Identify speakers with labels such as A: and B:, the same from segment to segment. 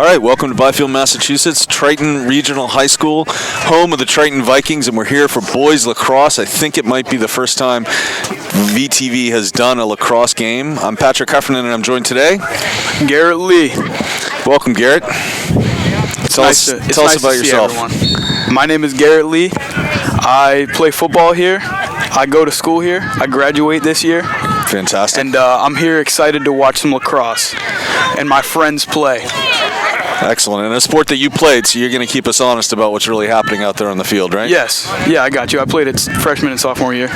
A: All right, welcome to Byfield, Massachusetts, Triton Regional High School, home of the Triton Vikings, and we're here for boys lacrosse. I think it might be the first time VTV has done a lacrosse game. I'm Patrick Heffernan, and I'm joined today.
B: Garrett Lee.
A: Welcome, Garrett. Tell us about yourself.
B: Everyone. My name is Garrett Lee. I play football here. I go to school here. I graduate this year.
A: Fantastic.
B: And I'm here excited to watch some lacrosse and my friends play.
A: Excellent. And a sport that you played, so you're going to keep us honest about what's really happening out there on the field, right?
B: Yes. Yeah, I got you. I played it freshman and sophomore year.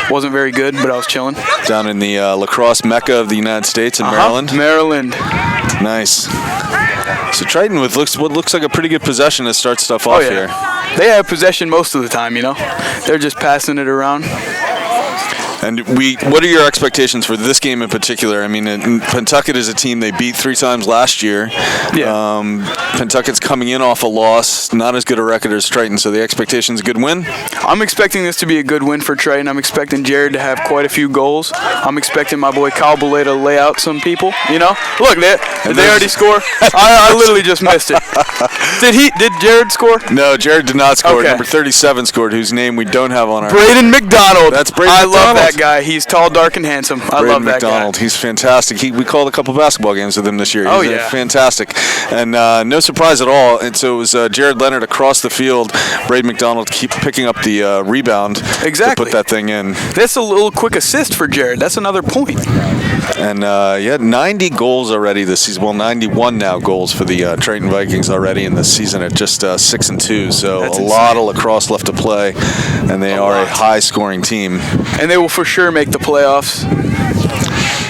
B: Wasn't very good, but I was chilling.
A: Down in the lacrosse mecca of the United States in Maryland?
B: Maryland.
A: Nice. So Triton with what looks like a pretty good possession to start stuff off here.
B: They have possession most of the time, you know. They're just passing it around.
A: And what are your expectations for this game in particular? I mean, Pentucket is a team they beat 3 times last year.
B: Yeah.
A: Pentucket's coming in off a loss, not as good a record as Triton, so the expectation's a good win?
B: I'm expecting this to be a good win for Triton. I'm expecting Jared to have quite a few goals. I'm expecting my boy Kyle Belay to lay out some people, you know? Look, did they already score? I literally just missed it. Did Jared score?
A: No, Jared did not score.
B: Okay.
A: Number 37 scored, whose name we don't have on our...
B: Braden McDonald.
A: That's Braden McDonald.
B: I love that guy. He's tall, dark, and handsome. I love that
A: McDonald.
B: guy.
A: He's fantastic. We called a couple basketball games with him this year. He's fantastic. And no surprise at all. And so it was Jared Leonard across the field. Braden McDonald keep picking up the rebound to put that thing in.
B: That's a little quick assist for Jared. That's another point.
A: And 90 goals already this season. Well, 91 now goals for the Triton Vikings already in this season at just 6-2. So that's a lot of lacrosse left to play, and they are a high-scoring team.
B: And they will for sure make the playoffs.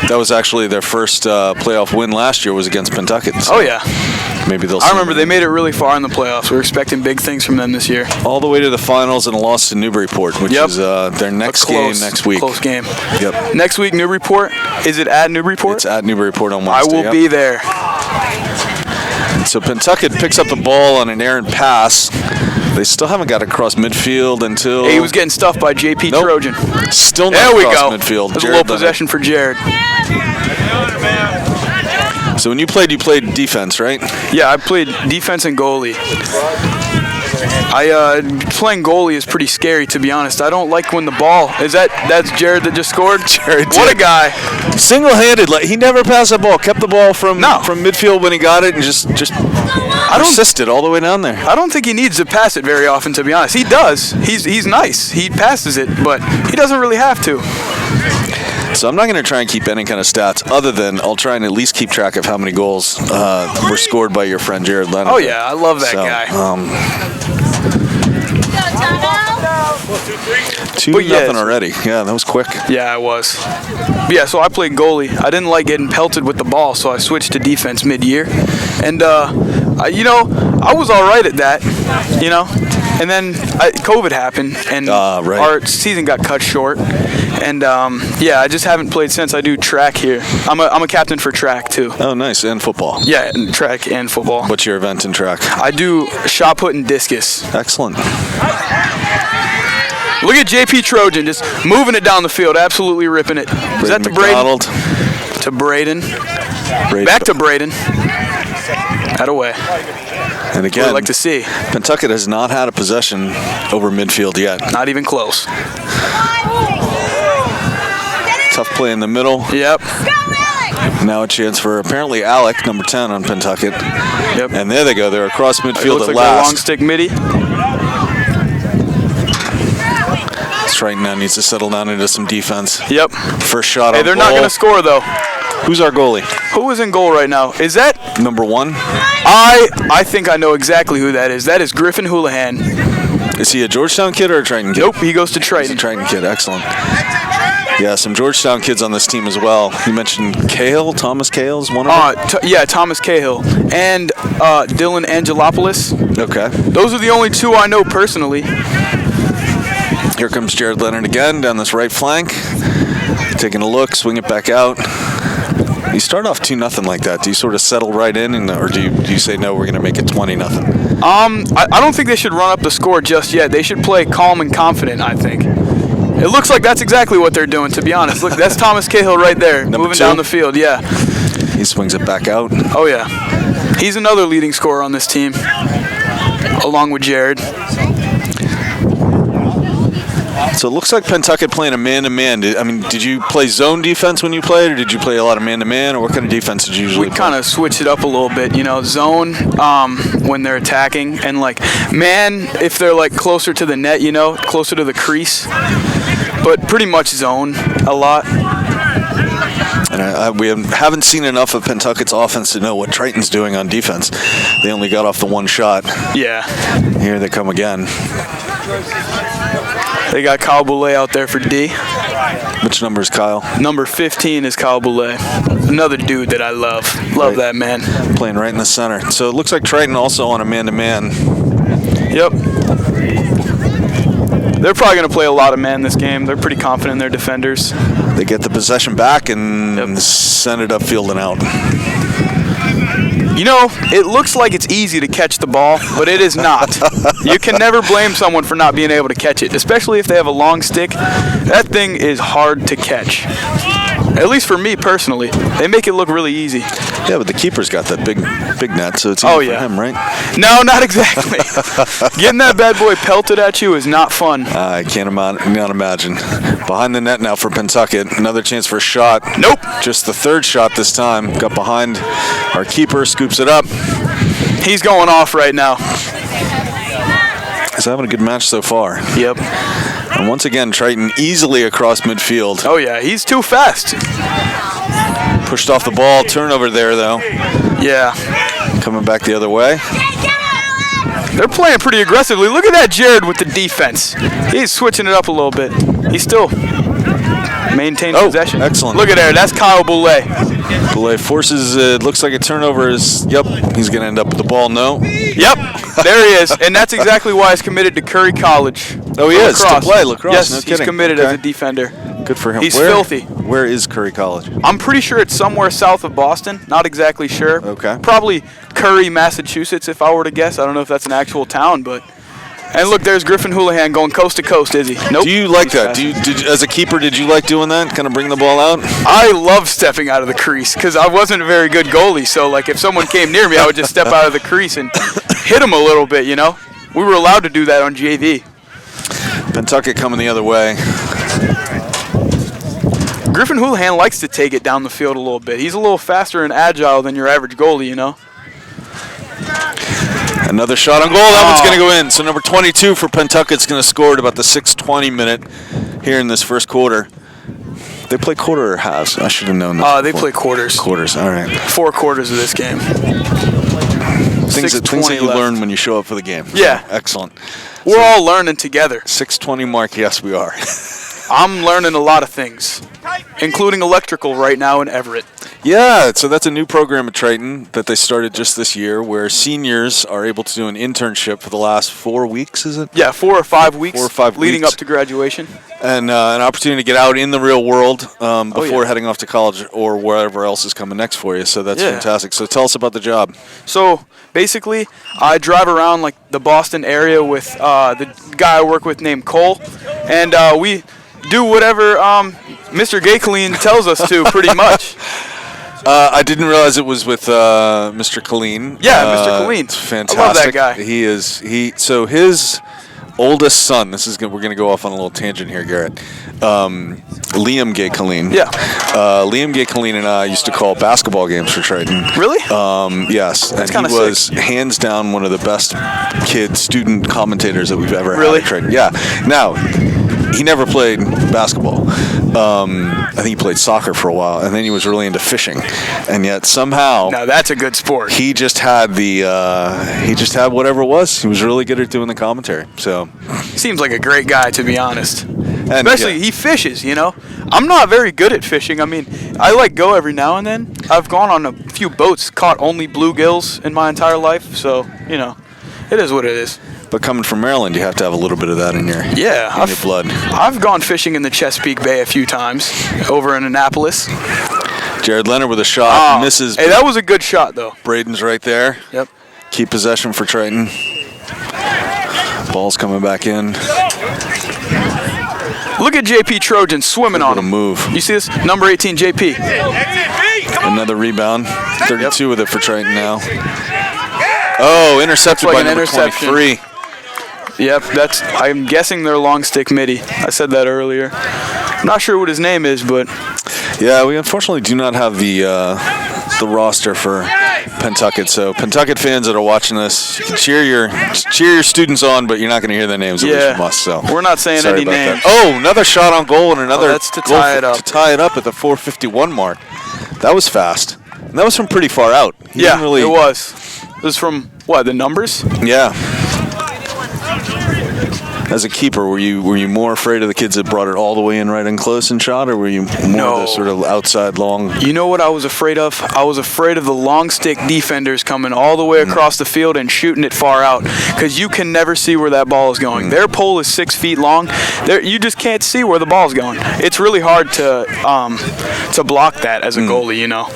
A: That was actually their first playoff win last year was against Pentucket. So maybe they'll.
B: I remember they made it really far in the playoffs. We were expecting big things from them this year.
A: All the way to the finals and a loss to Newburyport, which is their next game next week.
B: Close game.
A: Yep.
B: Next week, Newburyport. Is it at Newburyport?
A: It's at Newburyport on Wednesday.
B: I will be there.
A: So Pentucket picks up the ball on an errant pass. They still haven't got across midfield until...
B: He was getting stuffed by JP Trojan.
A: Still not across midfield.
B: There's a little possession for Jared.
A: So when you played defense, right?
B: Yeah, I played defense and goalie. Playing goalie is pretty scary, to be honest. I don't like when the ball... That's Jared that just scored?
A: Jared did.
B: What a guy.
A: Single-handed. He never passed the ball. Kept the ball from midfield when he got it and just persisted all the way down there.
B: I don't think he needs to pass it very often, to be honest. He does. He's nice. He passes it, but he doesn't really have to.
A: So I'm not going to try and keep any kind of stats other than I'll try and at least keep track of how many goals were scored by your friend Jared Leonard.
B: Oh, yeah. I love that guy.
A: 2-0 already. Yeah, that was quick.
B: Yeah, I was. But yeah, so I played goalie. I didn't like getting pelted with the ball, so I switched to defense mid-year. And, I was all right at that, And then COVID happened, and our season got cut short. And, I just haven't played since. I do track here. I'm a captain for track, too.
A: Oh, nice. And football.
B: Yeah, and track and football.
A: What's your event in track?
B: I do shot put and discus.
A: Excellent.
B: Look at JP Trojan just moving it down the field, absolutely ripping it. Is that to
A: McDonald.
B: Braden? To Braden. Back to Braden. That away.
A: And again,
B: I'd like to see.
A: Pentucket has not had a possession over midfield yet.
B: Not even close.
A: Tough play in the middle.
B: Yep.
A: Now a chance for apparently Alec, number 10 on Pentucket.
B: Yep.
A: And there they go. They're across midfield
B: looks
A: at
B: like
A: last.
B: A long stick midi.
A: Triton now needs to settle down into some defense.
B: Yep.
A: First shot on
B: they're
A: goal.
B: not going to score, though.
A: Who's our goalie?
B: Who is in goal right now? Is that...
A: Number 1?
B: I think I know exactly who that is. That is Griffin Houlihan.
A: Is he a Georgetown kid or a Triton kid?
B: Nope, he goes to Triton.
A: He's a Triton kid. Excellent. Yeah, some Georgetown kids on this team as well. You mentioned Cahill. Thomas Cahill is one of them?
B: Thomas Cahill. And Dylan Angelopoulos.
A: Okay.
B: Those are the only 2 I know personally.
A: Here comes Jared Leonard again down this right flank. Taking a look, swing it back out. You start off 2-0 like that. Do you sort of settle right in, or do you say, no, we're going to make it 20-0?
B: I don't think they should run up the score just yet. They should play calm and confident, I think. It looks like that's exactly what they're doing, to be honest. Look, that's Thomas Cahill right there, moving down the field, yeah.
A: He swings it back out.
B: Oh, yeah. He's another leading scorer on this team, along with Jared.
A: So it looks like Pentucket playing a man-to-man. Did you play zone defense when you played, or did you play a lot of man-to-man, or what kind of defense did you usually play?
B: We kind of switch it up a little bit, zone when they're attacking, and man if they're closer to the net, closer to the crease. But pretty much zone a lot.
A: And we haven't seen enough of Pentucket's offense to know what Triton's doing on defense. They only got off the one shot.
B: Yeah.
A: Here they come again.
B: They got Kyle Boulay out there for D.
A: Which number is Kyle?
B: Number 15 is Kyle Boulay. Another dude that I love. Love that man.
A: Playing right in the center. So it looks like Triton also on a man-to-man.
B: Yep. They're probably going to play a lot of man this game. They're pretty confident in their defenders.
A: They get the possession back and send it upfield and out.
B: It looks like it's easy to catch the ball, but it is not. You can never blame someone for not being able to catch it, especially if they have a long stick. That thing is hard to catch. At least for me personally. They make it look really easy.
A: Yeah, but the keeper's got that big net, so it's easy for him, right?
B: No, not exactly. Getting that bad boy pelted at you is not fun.
A: I can't imagine. Behind the net now for Pentucket. Another chance for a shot.
B: Nope.
A: Just the third shot this time. Got behind our keeper, scoops it up.
B: He's going off right now.
A: He's having a good match so far.
B: Yep.
A: And once again, Triton easily across midfield.
B: Oh, yeah. He's too fast.
A: Pushed off the ball. Turnover there, though.
B: Yeah.
A: Coming back the other way.
B: They're playing pretty aggressively. Look at that Jared with the defense. He's switching it up a little bit. He's still maintaining possession.
A: Excellent.
B: Look at there. That's Kyle Boulay.
A: Boulay forces it. Looks like a turnover is, he's going to end up with the ball. No.
B: Yep. There he is. And that's exactly why he's committed to Curry College.
A: Oh, he is? To play lacrosse?
B: Yes,
A: no
B: he's
A: kidding.
B: committed as a defender.
A: Good for him.
B: He's filthy.
A: Where is Curry College?
B: I'm pretty sure it's somewhere south of Boston. Not exactly sure.
A: Okay.
B: Probably Curry, Massachusetts, if I were to guess. I don't know if that's an actual town, but... And look, there's Griffin Houlihan going coast to coast, is he? Nope.
A: Do you like that? As a keeper, did you like doing that? Kind of bring the ball out?
B: I love stepping out of the crease because I wasn't a very good goalie. So, if someone came near me, I would just step out of the crease and hit him a little bit, We were allowed to do that on JV.
A: Pentucket coming the other way.
B: Griffin Houlihan likes to take it down the field a little bit. He's a little faster and agile than your average goalie,
A: Another shot on goal. That one's going to go in. So number 22 for Pentucket's going to score at about the 6:20 minute here in this first quarter. They play quarter or halves? I should have known that.
B: They play quarters.
A: Quarters, all right.
B: 4 quarters of this game.
A: Things that you learn when you show up for the game.
B: Yeah.
A: Excellent.
B: We're all learning together.
A: 6:20 mark, yes we are.
B: I'm learning a lot of things, including electrical right now in Everett.
A: Yeah, so that's a new program at Triton that they started just this year where seniors are able to do an internship for the last 4 weeks, is it?
B: Yeah, 4 or 5 weeks.
A: 4 or 5
B: leading
A: weeks.
B: up to graduation.
A: And an opportunity to get out in the real world before heading off to college or wherever else is coming next for you. So that's fantastic. So tell us about the job.
B: So basically, I drive around the Boston area with the guy I work with named Cole, and we do whatever Mr. Gaycolleen tells us to, pretty much.
A: I didn't realize it was with Mr. Colleen.
B: Yeah, Mr. Colleen.
A: It's fantastic.
B: I love that guy.
A: So his oldest son. We're gonna go off on a little tangent here, Garrett. Liam Gay-Colleen.
B: Yeah.
A: Liam Gay-Colleen and I used to call basketball games for Triton.
B: Really?
A: Yes.
B: That's
A: and he was
B: sick.
A: hands down one of the best student commentators that we've ever
B: Really?
A: had at Triton. Yeah. Now, he never played basketball. I think he played soccer for a while, and then he was really into fishing. And yet somehow...
B: Now that's a good sport.
A: He just had whatever it was. He was really good at doing the commentary. So
B: Seems like a great guy, to be honest.
A: And,
B: especially he fishes, I'm not very good at fishing. I mean, I go every now and then. I've gone on a few boats, caught only bluegills in my entire life. So, it is what it is.
A: But coming from Maryland, you have to have a little bit of that in your blood.
B: I've gone fishing in the Chesapeake Bay a few times over in Annapolis.
A: Jared Leonard with a shot. Misses.
B: Hey, that was a good shot, though.
A: Braden's right there.
B: Yep.
A: Keep possession for Triton. Ball's coming back in.
B: Look at JP Trojan swimming on
A: What a
B: him.
A: move.
B: You see this? Number 18, JP.
A: And Another rebound. 32 with it for Triton now. Oh, intercepted by number 23.
B: Yep, I'm guessing they're long stick midi. I said that earlier. I'm not sure what his name is, but
A: yeah, we unfortunately do not have the roster for Pentucket. So Pentucket fans that are watching this, you can cheer your students on, but you're not going to hear their names at least from us. So
B: we're not saying any names.
A: That. Oh, another shot on goal and another
B: that's to tie it up.
A: To tie it up at the 4:51 mark. That was fast. And that was from pretty far out.
B: It was. It was from what, the numbers?
A: Yeah. As a keeper, were you more afraid of the kids that brought it all the way in right and close and shot, or were you more the sort of outside long?
B: You know what I was afraid of? I was afraid of the long stick defenders coming all the way across the field and shooting it far out, because you can never see where that ball is going. Their pole is 6 feet long. You just can't see where the ball is going. It's really hard to block that as a goalie, you know.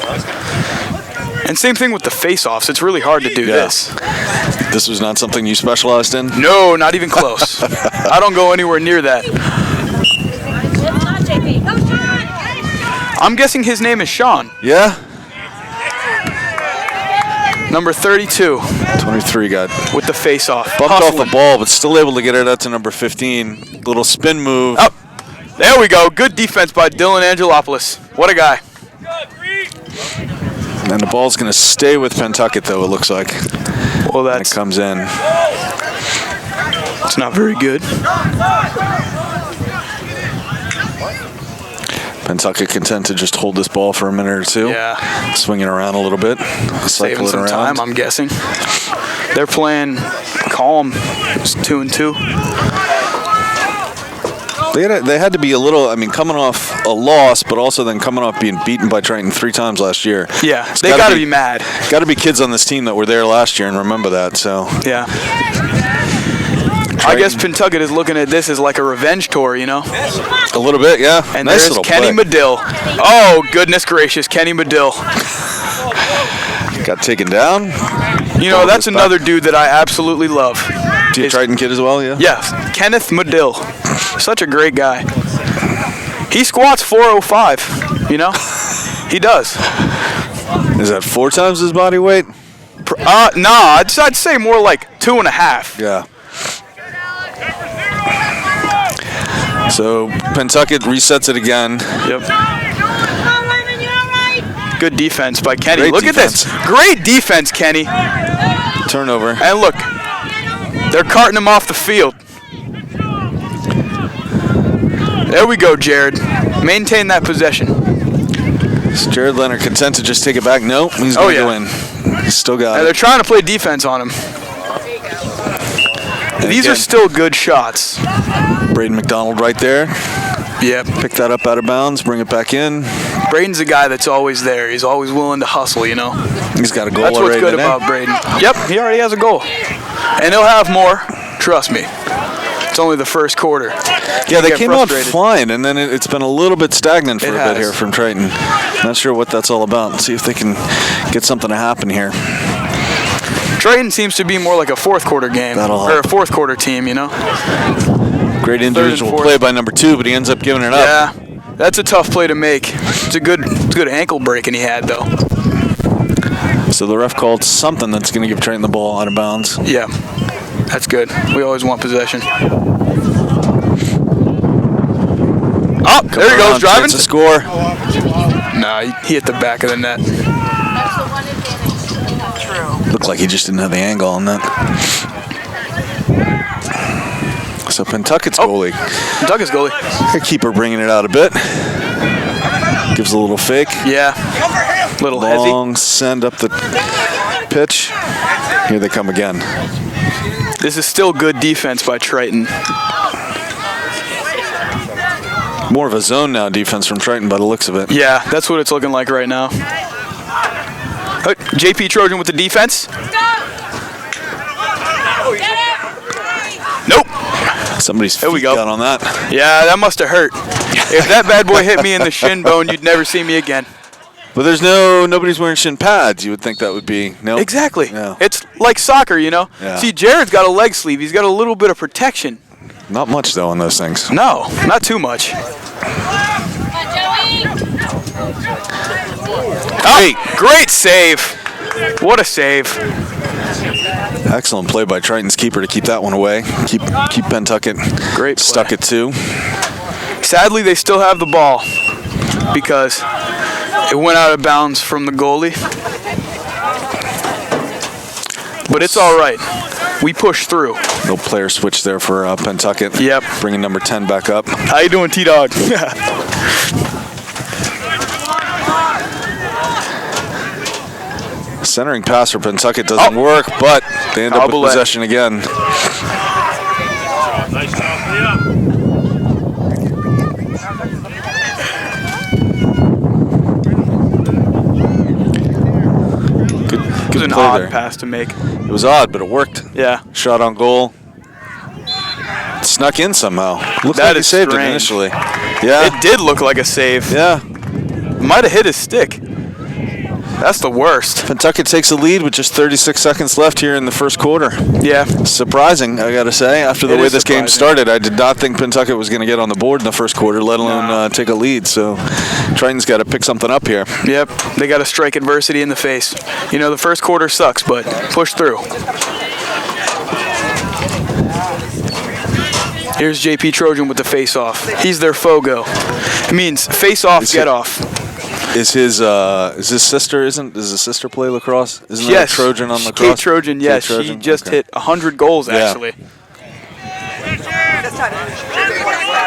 B: And same thing with the face-offs. It's really hard to do this.
A: This was not something you specialized in?
B: No, not even close. I don't go anywhere near that. I'm guessing his name is Sean.
A: Yeah?
B: Number 32.
A: 23 got
B: with the face-off.
A: Bumped off the ball, but still able to get it out to number 15. Little spin move.
B: Oh, there we go. Good defense by Dylan Angelopoulos. What a guy.
A: And the ball's going to stay with Pentucket, though, it looks like.
B: Well,
A: it comes in.
B: It's not very good.
A: Pentucket content to just hold this ball for a minute or two.
B: Yeah.
A: Swing it around a little bit.
B: Saving some time, I'm guessing. They're playing calm. It's 2-2.
A: They had to be a little, coming off a loss, but also then coming off being beaten by Triton 3 times last year.
B: Yeah, they got to be mad.
A: Got to be kids on this team that were there last year and remember that. So
B: yeah. I guess Pentucket is looking at this as like a revenge tour, you know?
A: A little bit, yeah.
B: And
A: nice
B: there's
A: little
B: Kenny
A: play.
B: Medill. Oh, goodness gracious, Kenny Medill.
A: Got taken down.
B: You know, that's another dude that I absolutely love.
A: Do you Triton kid as well, yeah?
B: Yeah, Kenneth Medill. Such a great guy. He squats 405, you know? He does.
A: Is that 4 times his body weight?
B: Nah, I'd say more like 2.5.
A: Yeah. So Pentucket resets it again.
B: Yep. Good defense by Kenny.
A: Great
B: look
A: defense.
B: at this. Great defense, Kenny.
A: Turnover.
B: And look, they're carting him off the field. There we go, Jared. Maintain that possession.
A: Is Jared Leonard content to just take it back? No, he's going to go in. He's still got it.
B: They're trying to play defense on him. And these are still good shots.
A: Braden McDonald right there.
B: Yeah.
A: Pick that up out of bounds, bring it back in.
B: Braden's a guy that's always there. He's always willing to hustle, you know.
A: He's got a goal
B: That's
A: already.
B: What's good about Braden. Yep, he already has a goal. And he'll have more. Trust me. It's only the first quarter.
A: Yeah, they came out flying, and then it's been a little bit stagnant for a bit here from Triton. Not sure what that's all about. Let's see if they can get something to happen here.
B: Triton seems to be more like a fourth quarter game. Or a fourth quarter team, you know.
A: Great individual play by number 2, but he ends up giving it up.
B: Yeah, that's a tough play to make. It's a good ankle breaking he had, though.
A: So the ref called something that's going to give Triton the ball out of bounds.
B: Yeah, that's good. We always want possession. Oh, there he goes, driving.
A: To score.
B: Nah, he hit the back of the net.
A: Looked like he just didn't have the angle on that. So Pentucket's goalie.
B: Pentucket's goalie.
A: Keeper bringing it out a bit. Gives a little fake.
B: Yeah. Little heavy.
A: Long send up the pitch. Here they come again.
B: This is still good defense by Triton.
A: More of a zone now defense from Triton by the looks of it.
B: Yeah, that's what it's looking like right now. JP Trojan with the defense. Nope.
A: Somebody's feet got on that.
B: Yeah, that must have hurt. If that bad boy hit me in the shin bone, you'd never see me again.
A: But there's nobody's wearing shin pads. You would think that would be
B: Exactly.
A: No.
B: It's like soccer, you know.
A: Yeah.
B: See, Jared's got a leg sleeve. He's got a little bit of protection.
A: Not much though on those things.
B: No, not too much.
A: great.
B: Great save. What a save.
A: Excellent play by Triton's keeper to keep that one away. Keep Pentucket
B: Great play.
A: stuck at 2.
B: Sadly, they still have the ball because it went out of bounds from the goalie. But it's all right. We push through.
A: No player switch there for Pentucket.
B: Yep.
A: Bringing number 10 back up.
B: How you doing, T-Dog?
A: Centering pass for Pentucket doesn't work, but they end up with possession again.
B: It was an odd pass to make.
A: It was odd, but it worked.
B: Yeah.
A: Shot on goal. It snuck in somehow. Looked
B: That
A: like he
B: is
A: saved it
B: strange.
A: initially. Yeah.
B: It did look like a save.
A: Yeah.
B: Might have hit his stick. That's the worst.
A: Pentucket takes the lead with just 36 seconds left here in the first quarter.
B: Yeah.
A: Surprising, I got to say. After the
B: It
A: way
B: is
A: this game
B: surprising.
A: started, I did not think Pentucket was going to get on the board in the first quarter, let alone take a lead. So Triton's got to pick something up here.
B: Yep. They got to strike adversity in the face. You know, the first quarter sucks, but push through. Here's JP Trojan with the face-off. He's their Fogo. It means face-off, get-off.
A: Is his sister does his sister play lacrosse? Isn't there
B: Yes.
A: a Trojan on lacrosse?
B: Kate Trojan, yes.
A: Kate Trojan?
B: She just
A: Okay.
B: hit 100 goals,
A: Yeah.
B: actually.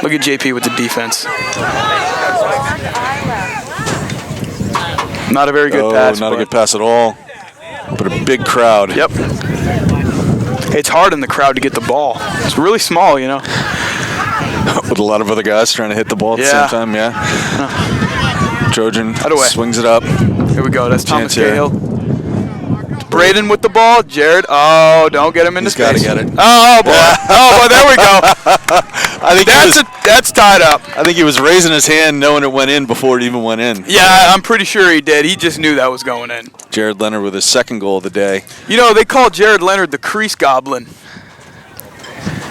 B: Look at JP with the defense. Not a very good pass.
A: Not a
B: but-
A: good pass at all. But a big crowd.
B: Yep. It's hard in the crowd to get the ball. It's really small, you know.
A: With a lot of other guys trying to hit the ball at the
B: Yeah.
A: same time, yeah. Trojan
B: away.
A: swings it up.
B: Here we go. That's Thomas
A: Chance here.
B: Cahill. Braden with the ball. Jared. Oh, don't get him in
A: He's
B: the face.
A: got to get it.
B: Oh, boy. Oh, boy. There we go.
A: I think
B: That's tied up.
A: I think he was raising his hand knowing it went in before it even went in.
B: Yeah, I'm pretty sure he did. He just knew that was going in.
A: Jared Leonard with his second goal of the day.
B: You know, they call Jared Leonard the crease goblin.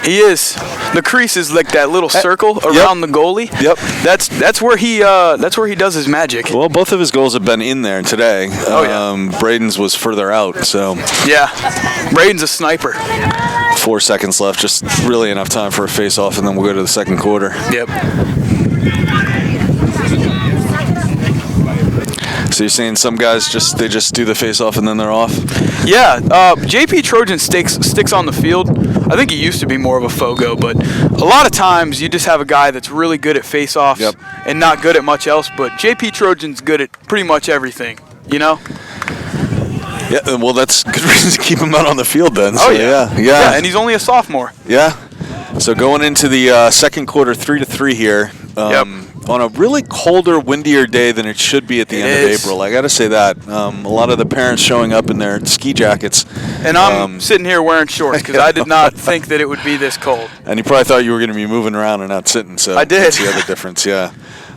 B: He is. The crease is like that little circle around the goalie.
A: Yep.
B: That's where he does his magic.
A: Well, both of his goals have been in there today.
B: Oh, yeah.
A: Braden's was further out, so
B: Yeah. Braden's a sniper.
A: 4 seconds left, just really enough time for a face-off, and then we'll go to the second quarter.
B: Yep.
A: So you're saying some guys just do the face-off and then they're off?
B: Yeah, JP Trojan sticks on the field. I think he used to be more of a Fogo, but a lot of times you just have a guy that's really good at face-offs and not good at much else, but JP Trojan's good at pretty much everything, you know?
A: Yeah, well, that's good reason to keep him out on the field then. So,
B: Oh, yeah.
A: Yeah,
B: And he's only a sophomore.
A: Yeah. So going into the second quarter, 3-3 here. On a really colder, windier day than it should be at the end of April. I got to say that. A lot of the parents showing up in their ski jackets.
B: And I'm sitting here wearing shorts because I did not think that it would be this cold.
A: And you probably thought you were going to be moving around and not sitting. So
B: I did.
A: That's the other difference, yeah.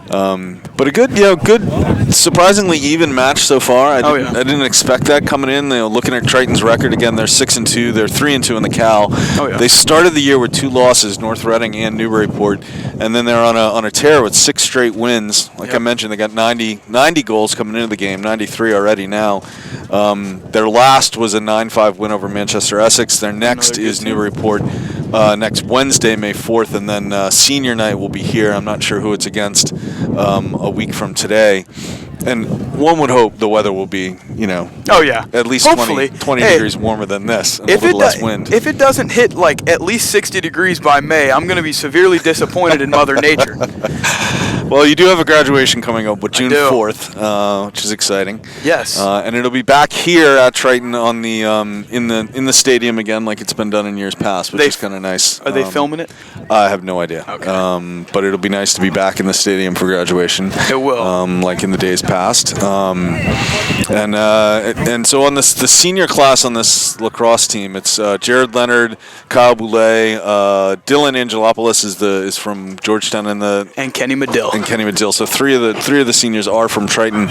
A: But a good, surprisingly even match so far. I didn't expect that coming in. Looking at Triton's record again, they're 6-2. They're 3-2 in the Cal.
B: Oh, yeah.
A: They started the year with 2 losses, North Reading and Newburyport, and then they're on a tear with 6 straight wins. Like I mentioned, they got 90 goals coming into the game, 93 already now. Their last was a 9-5 win over Manchester Essex. Their next is Newburyport next Wednesday, May 4th, and then senior night will be here. I'm not sure who it's against a week from today. And one would hope the weather will be, at least
B: Hopefully.
A: 20 degrees warmer than this, and a
B: If
A: little bit less wind.
B: If it doesn't hit like at least 60 degrees by May, I'm going to be severely disappointed in Mother Nature.
A: Well, you do have a graduation coming up with June
B: do.
A: 4th, which is exciting.
B: Yes.
A: And it'll be back here at Triton on the in the stadium again, like it's been done in years past, which is kind of nice.
B: Are they filming it?
A: I have no idea.
B: Okay.
A: But it'll be nice to be back in the stadium for graduation.
B: It will.
A: Like in the days past. And so on the senior class on this lacrosse team, it's Jared Leonard, Kyle Boulay, Dylan Angelopoulos is from Georgetown,
B: and Kenny Medill.
A: And Kenny Medill. So three of the seniors are from Triton.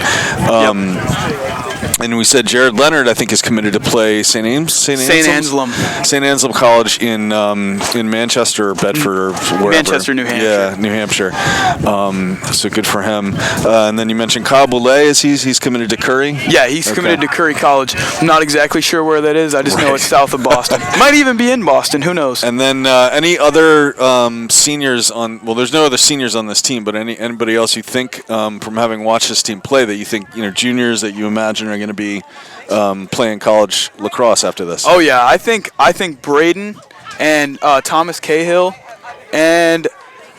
A: And we said Jared Leonard, I think, is committed to play St. Anselm College in Manchester or Bedford or wherever.
B: Manchester, New Hampshire.
A: Yeah, New Hampshire. So good for him. And then you mentioned Kyle Boulet, is he's committed to Curry?
B: Yeah, he's committed to Curry College. I'm not exactly sure where that is. I just know it's south of Boston. Might even be in Boston. Who knows?
A: And then any other seniors on? Well, there's no other seniors on this team, but anybody else you think from having watched this team play that you think juniors that you imagine are going to be playing college lacrosse after this?
B: Oh yeah, I think Braden and Thomas Cahill, and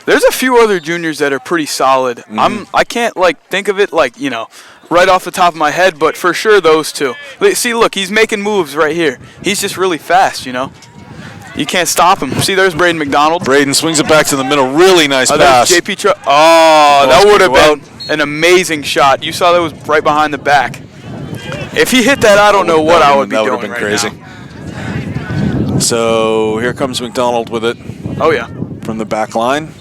B: there's a few other juniors that are pretty solid. I can't think of it right off the top of my head, but for sure those two. See, look, he's making moves right here. He's just really fast, You can't stop him. See, there's Braden McDonald.
A: Braden swings it back to the middle. Really nice pass.
B: JP that would have been an amazing shot. You saw that was right behind the back. If he hit that, I don't know what I would be doing. That would have been crazy.
A: Now. So here comes McDonald with it.
B: Oh, yeah.
A: From the back line.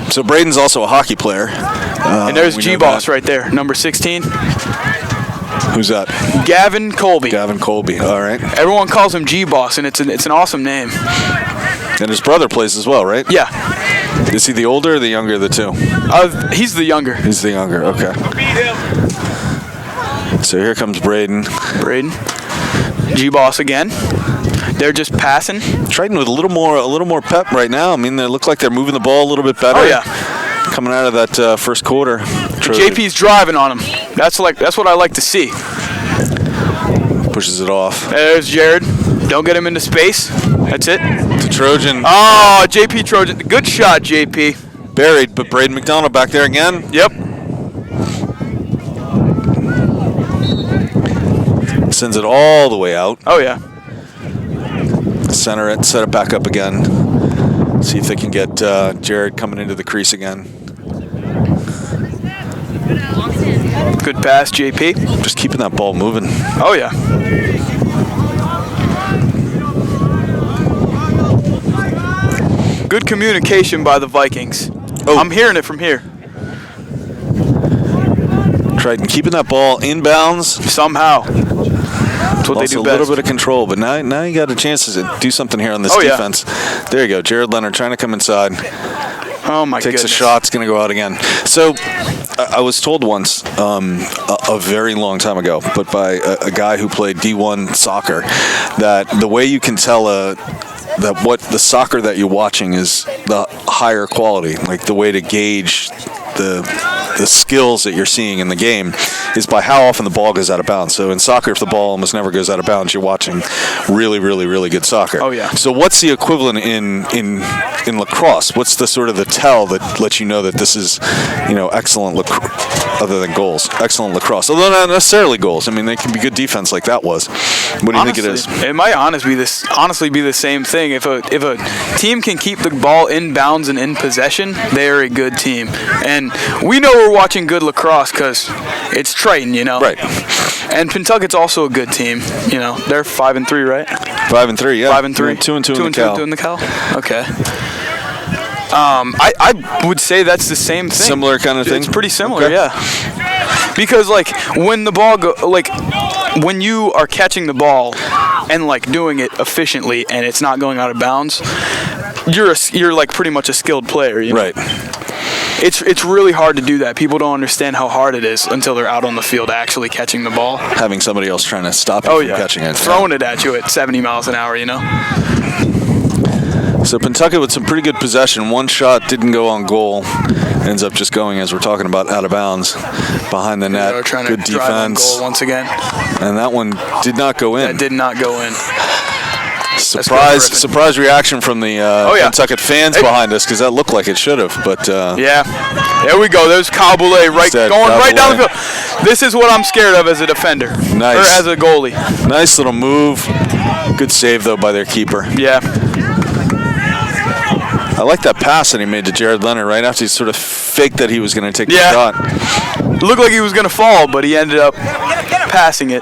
A: So Braden's also a hockey player.
B: And there's G-Boss right there, number 16.
A: Who's that?
B: Gavin Colby.
A: Gavin Colby, all right.
B: Everyone calls him G-Boss, and it's an awesome name.
A: And his brother plays as well, right?
B: Yeah.
A: Is he the older or the younger of the two?
B: He's the younger.
A: He's the younger, okay. So here comes Braden.
B: G-Boss again. They're just passing.
A: Triton with a little more pep right now. I mean, they look like they're moving the ball a little bit better.
B: Oh yeah.
A: Coming out of that first quarter.
B: JP's driving on him. That's what I like to see.
A: Pushes it off.
B: There's Jared. Don't get him into space. That's it.
A: To Trojan.
B: Oh, JP Trojan. Good shot, JP.
A: Buried, but Braden McDonald back there again.
B: Yep.
A: Sends it all the way out.
B: Oh yeah.
A: Center it, set it back up again. See if they can get Jared coming into the crease again.
B: Good pass, JP.
A: Just keeping that ball moving.
B: Oh, yeah. Good communication by the Vikings. Oh. I'm hearing it from here.
A: Triton keeping that ball inbounds.
B: Somehow. That's what they do best.
A: A little bit of control, but now you got a chance to do something here on this defense. Yeah. There you go. Jared Leonard trying to come inside.
B: Oh, my
A: Takes
B: goodness.
A: a shot. It's going to go out again. So I was told once, a very long time ago, but by a guy who played D1 soccer, that the way you can tell that what the soccer that you're watching is the higher quality, like the way to gauge the skills that you're seeing in the game is by how often the ball goes out of bounds. So in soccer, if the ball almost never goes out of bounds, you're watching really, really, really good soccer.
B: Oh yeah.
A: So what's the equivalent in lacrosse? What's the sort of the tell that lets you know that this is, excellent other than goals, excellent lacrosse? Although not necessarily goals. I mean, they can be good defense like that was. What do you think it is?
B: It might honestly be the same thing. If a team can keep the ball in bounds and in possession, they are a good team. And we know we're watching good lacrosse because it's Triton,
A: Right.
B: And Pentucket's also a good team. They're 5-3, right?
A: 5-3, yeah.
B: 5-3.
A: 2-2 in the Cal.
B: 2-2 in the Cal. Okay. I would say that's the same thing.
A: Similar kind of thing.
B: It's pretty similar, yeah. Because when the ball when you are catching the ball and doing it efficiently and it's not going out of bounds, you're pretty much a skilled player,
A: Right.
B: It's really hard to do that. People don't understand how hard it is until they're out on the field actually catching the ball.
A: Having somebody else trying to stop you from catching it.
B: Throwing it at you at 70 miles an hour,
A: So Pentucket with some pretty good possession. One shot didn't go on goal. Ends up just going, as we're talking about, out of bounds behind the net.
B: Trying
A: good
B: to drive on
A: defense.
B: goal once again.
A: And that one did not go in.
B: That did not go in.
A: Surprise reaction from the Pentucket fans behind us, because that looked like it should have. But
B: yeah, there we go. There's Kyle Boulet right down the field. This is what I'm scared of as a defender,
A: nice.
B: Or as a goalie.
A: Nice little move. Good save though by their keeper.
B: Yeah.
A: I like that pass that he made to Jared Leonard right after he sort of faked that he was going to take the shot.
B: Looked like he was going to fall, but he ended up passing it.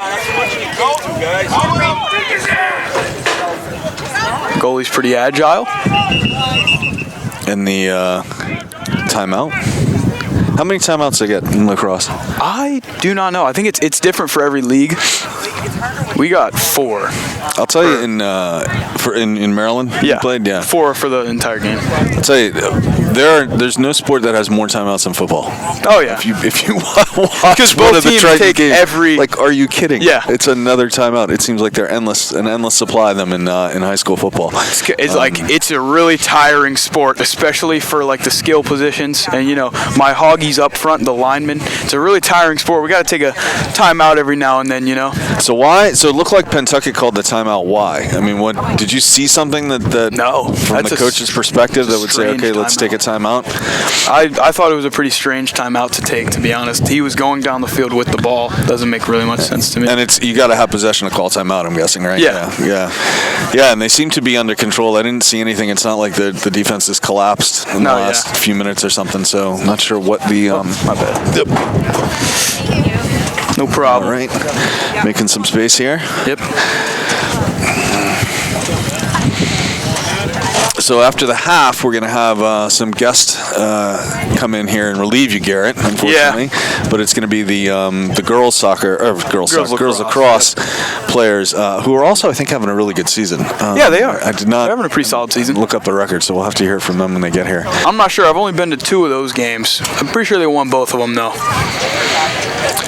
B: Goalie's pretty agile.
A: And the timeout. How many timeouts they get in lacrosse?
B: I do not know. I think it's different for every league. We got 4.
A: I'll tell you, in Maryland, you played? Yeah.
B: 4 for the entire game.
A: I'll tell you, there's no sport that has more timeouts than football.
B: Oh, yeah.
A: If you watch one of the Triton games, like, are you kidding?
B: Yeah.
A: It's another timeout. It seems like they're an endless supply of them in high school football.
B: It's a really tiring sport, especially for like the skill positions. And my hoggies up front, the linemen. It's a really tiring sport. We got to take a timeout every now and then.
A: So why? So it looked like Pentucket called the timeout. Why? I mean, what did you see something that
B: no,
A: from the coach's perspective that would say, okay, let's take a timeout?
B: I thought it was a pretty strange timeout to take, to be honest. He was going down the field with the ball. Doesn't make really much sense to me.
A: And you got to have possession to call timeout, I'm guessing, right? Yeah. And they seem to be under control. I didn't see anything. It's not like the defense has collapsed in the last few minutes or something. So I'm not sure what the
B: my bad. Yep. No problem.
A: All right. Making some space here.
B: Yep.
A: So after the half, we're going to have some guests come in here and relieve you, Garrett, unfortunately. Yeah. But it's going to be the girls lacrosse players who are also, I think, having a really good season.
B: Yeah, they are. They're having a pretty solid season.
A: Look up the record, so we'll have to hear from them when they get here.
B: I'm not sure. I've only been to 2 of those games. I'm pretty sure they won both of them, though.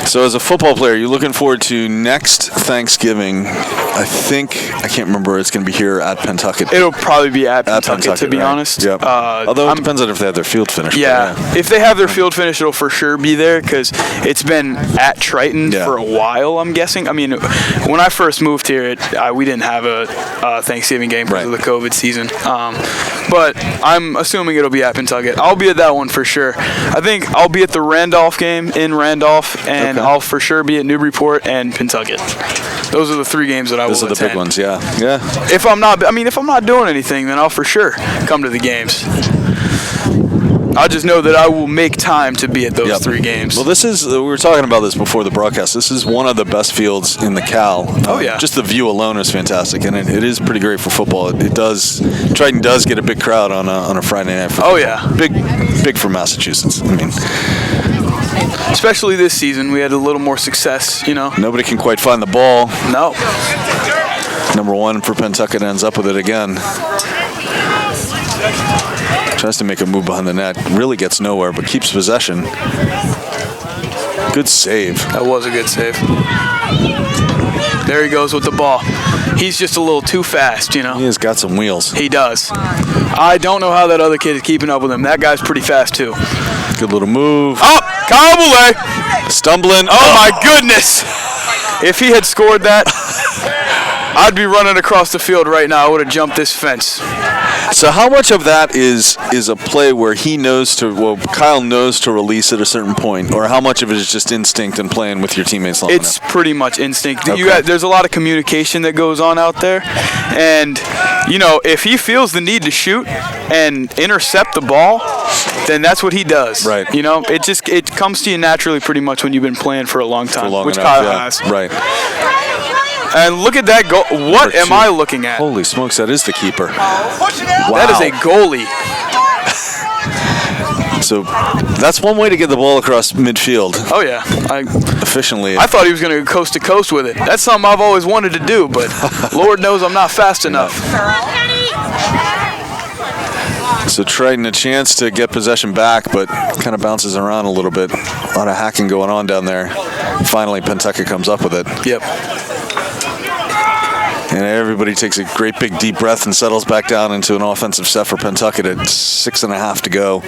A: So as a football player, you're looking forward to next Thanksgiving. I can't remember. It's going to be here at Pentucket.
B: It'll probably be at Pentucket, to be honest.
A: Yep. Although it depends on if they have their field finish.
B: Yeah. If they have their field finish, it'll for sure be there because it's been at Triton for a while, I'm guessing. I mean, when I first moved here, we didn't have a Thanksgiving game because of the COVID season. But I'm assuming it'll be at Pentucket. I'll be at that one for sure. I think I'll be at the Randolph game in Randolph, and I'll for sure be at Newburyport and Pentucket. Those are the 3 games that I will attend.
A: Those are the big ones, yeah.
B: If I'm not doing anything, then I'll for sure come to the games. I just know that I will make time to be at those 3 games.
A: Well, we were talking about this before the broadcast. This is one of the best fields in the Cal.
B: Oh, yeah.
A: Just the view alone is fantastic, and it is pretty great for football. Triton does get a big crowd on a Friday night.
B: Oh, yeah.
A: Big for Massachusetts. I mean,
B: especially this season, we had a little more success,
A: Nobody can quite find the ball.
B: No.
A: Number 1 for Pentucket ends up with it again. Tries to make a move behind the net. Really gets nowhere, but keeps possession. Good save.
B: That was a good save. There he goes with the ball. He's just a little too fast, He
A: has got some wheels.
B: He does. I don't know how that other kid is keeping up with him. That guy's pretty fast, too.
A: Good little move.
B: Oh, Kabule!
A: Stumbling.
B: Oh, my goodness. If he had scored that, I'd be running across the field right now. I would have jumped this fence.
A: So how much of that is a play where Kyle knows to release at a certain point, or how much of it is just instinct and playing with your teammates long
B: It's
A: enough?
B: Pretty much instinct.
A: Okay.
B: There's a lot of communication that goes on out there, and if he feels the need to shoot and intercept the ball, then that's what he does.
A: Right.
B: It comes to you naturally pretty much when you've been playing for a long time, which
A: enough,
B: Kyle has.
A: Right.
B: And look at that goal. What am I looking at?
A: Holy smokes, that is the keeper.
B: Wow. That is a goalie.
A: So that's one way to get the ball across midfield.
B: Oh, yeah.
A: Efficiently.
B: I thought he was going to go coast to coast with it. That's something I've always wanted to do, but Lord knows I'm not fast enough.
A: So Triton a chance to get possession back, but kind of bounces around a little bit. A lot of hacking going on down there. Finally, Pentucket comes up with it.
B: Yep.
A: And everybody takes a great big deep breath and settles back down into an offensive set for Pentucket at 6.5 to go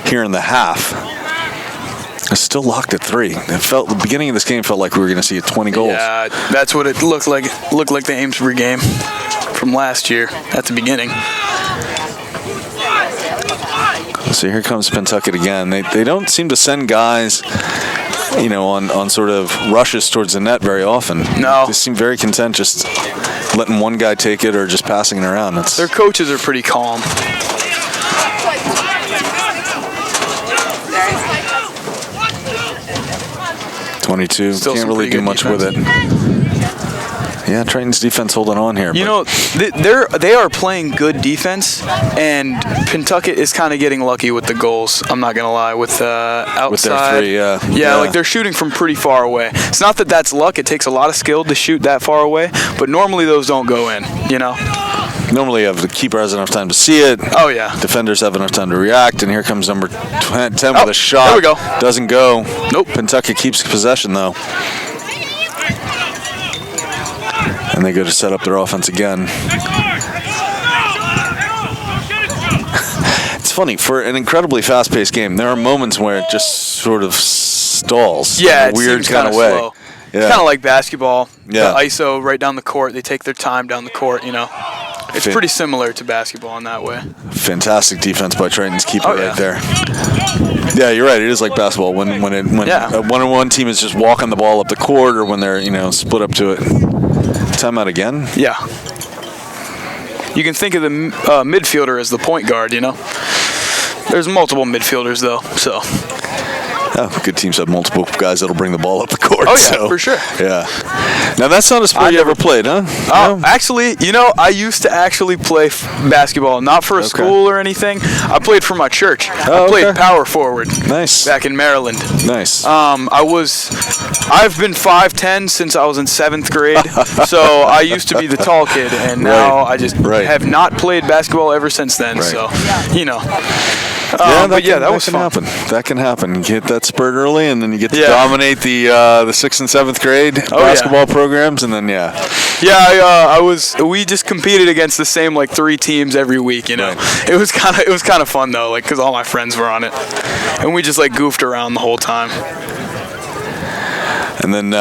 A: here in the half. It's still locked at 3. The beginning of this game felt like we were going to see 20 goals.
B: Yeah, that's what it looked like. It looked like the Amesbury game from last year at the beginning.
A: So here comes Pentucket again. They don't seem to send guys, on sort of rushes towards the net very often.
B: No.
A: They seem very content just letting one guy take it or just passing it around.
B: Their coaches are pretty calm.
A: .22. Can't really do much with it. Yeah, Triton's defense holding on here.
B: You know, they are playing good defense, and Pentucket is kind of getting lucky with the goals. I'm not gonna lie, with outside.
A: With their three,
B: yeah, like they're shooting from pretty far away. It's not that that's luck. It takes a lot of skill to shoot that far away, but normally those don't go in. You know.
A: Normally, the keeper has enough time to see it.
B: Oh, yeah.
A: Defenders have enough time to react, and here comes number 10 with a shot.
B: There we go.
A: Doesn't go.
B: Nope.
A: Pentucket keeps possession, though. And they go to set up their offense again. It's funny, for an incredibly fast-paced game, there are moments where it just sort of stalls.
B: Yeah,
A: in a weird kind of way.
B: Slow.
A: Yeah.
B: It's kind of like basketball.
A: Yeah.
B: The ISO right down the court. They take their time down the court, you know. It's pretty similar to basketball in that way.
A: Fantastic defense by Triton's keeper right there.
B: Yeah,
A: you're right. It is like basketball when a one-on-one team is just walking the ball up the court, or when they're split up to it. Timeout again.
B: Yeah. You can think of the midfielder as the point guard. You know. There's multiple midfielders though, so.
A: Oh, good teams have multiple guys that'll bring the ball up the court.
B: Oh, yeah, for sure.
A: Yeah. Now, that's not a sport you ever played, huh?
B: No? Actually, I used to actually play basketball, not for a school or anything. I played for my church. I played power forward.
A: Nice.
B: Back in Maryland.
A: Nice.
B: I've been 5'10" since I was in 7th grade, so I used to be the tall kid, and now I just have not played basketball ever since then, so, that was fun.
A: Happen. That can happen. You get that spurt early, and then you get to dominate the 6th and 7th grade basketball programs, and then
B: we just competed against the same 3 teams every week. Right. It was kind of fun though, because all my friends were on it, and we just goofed around the whole time.
A: And then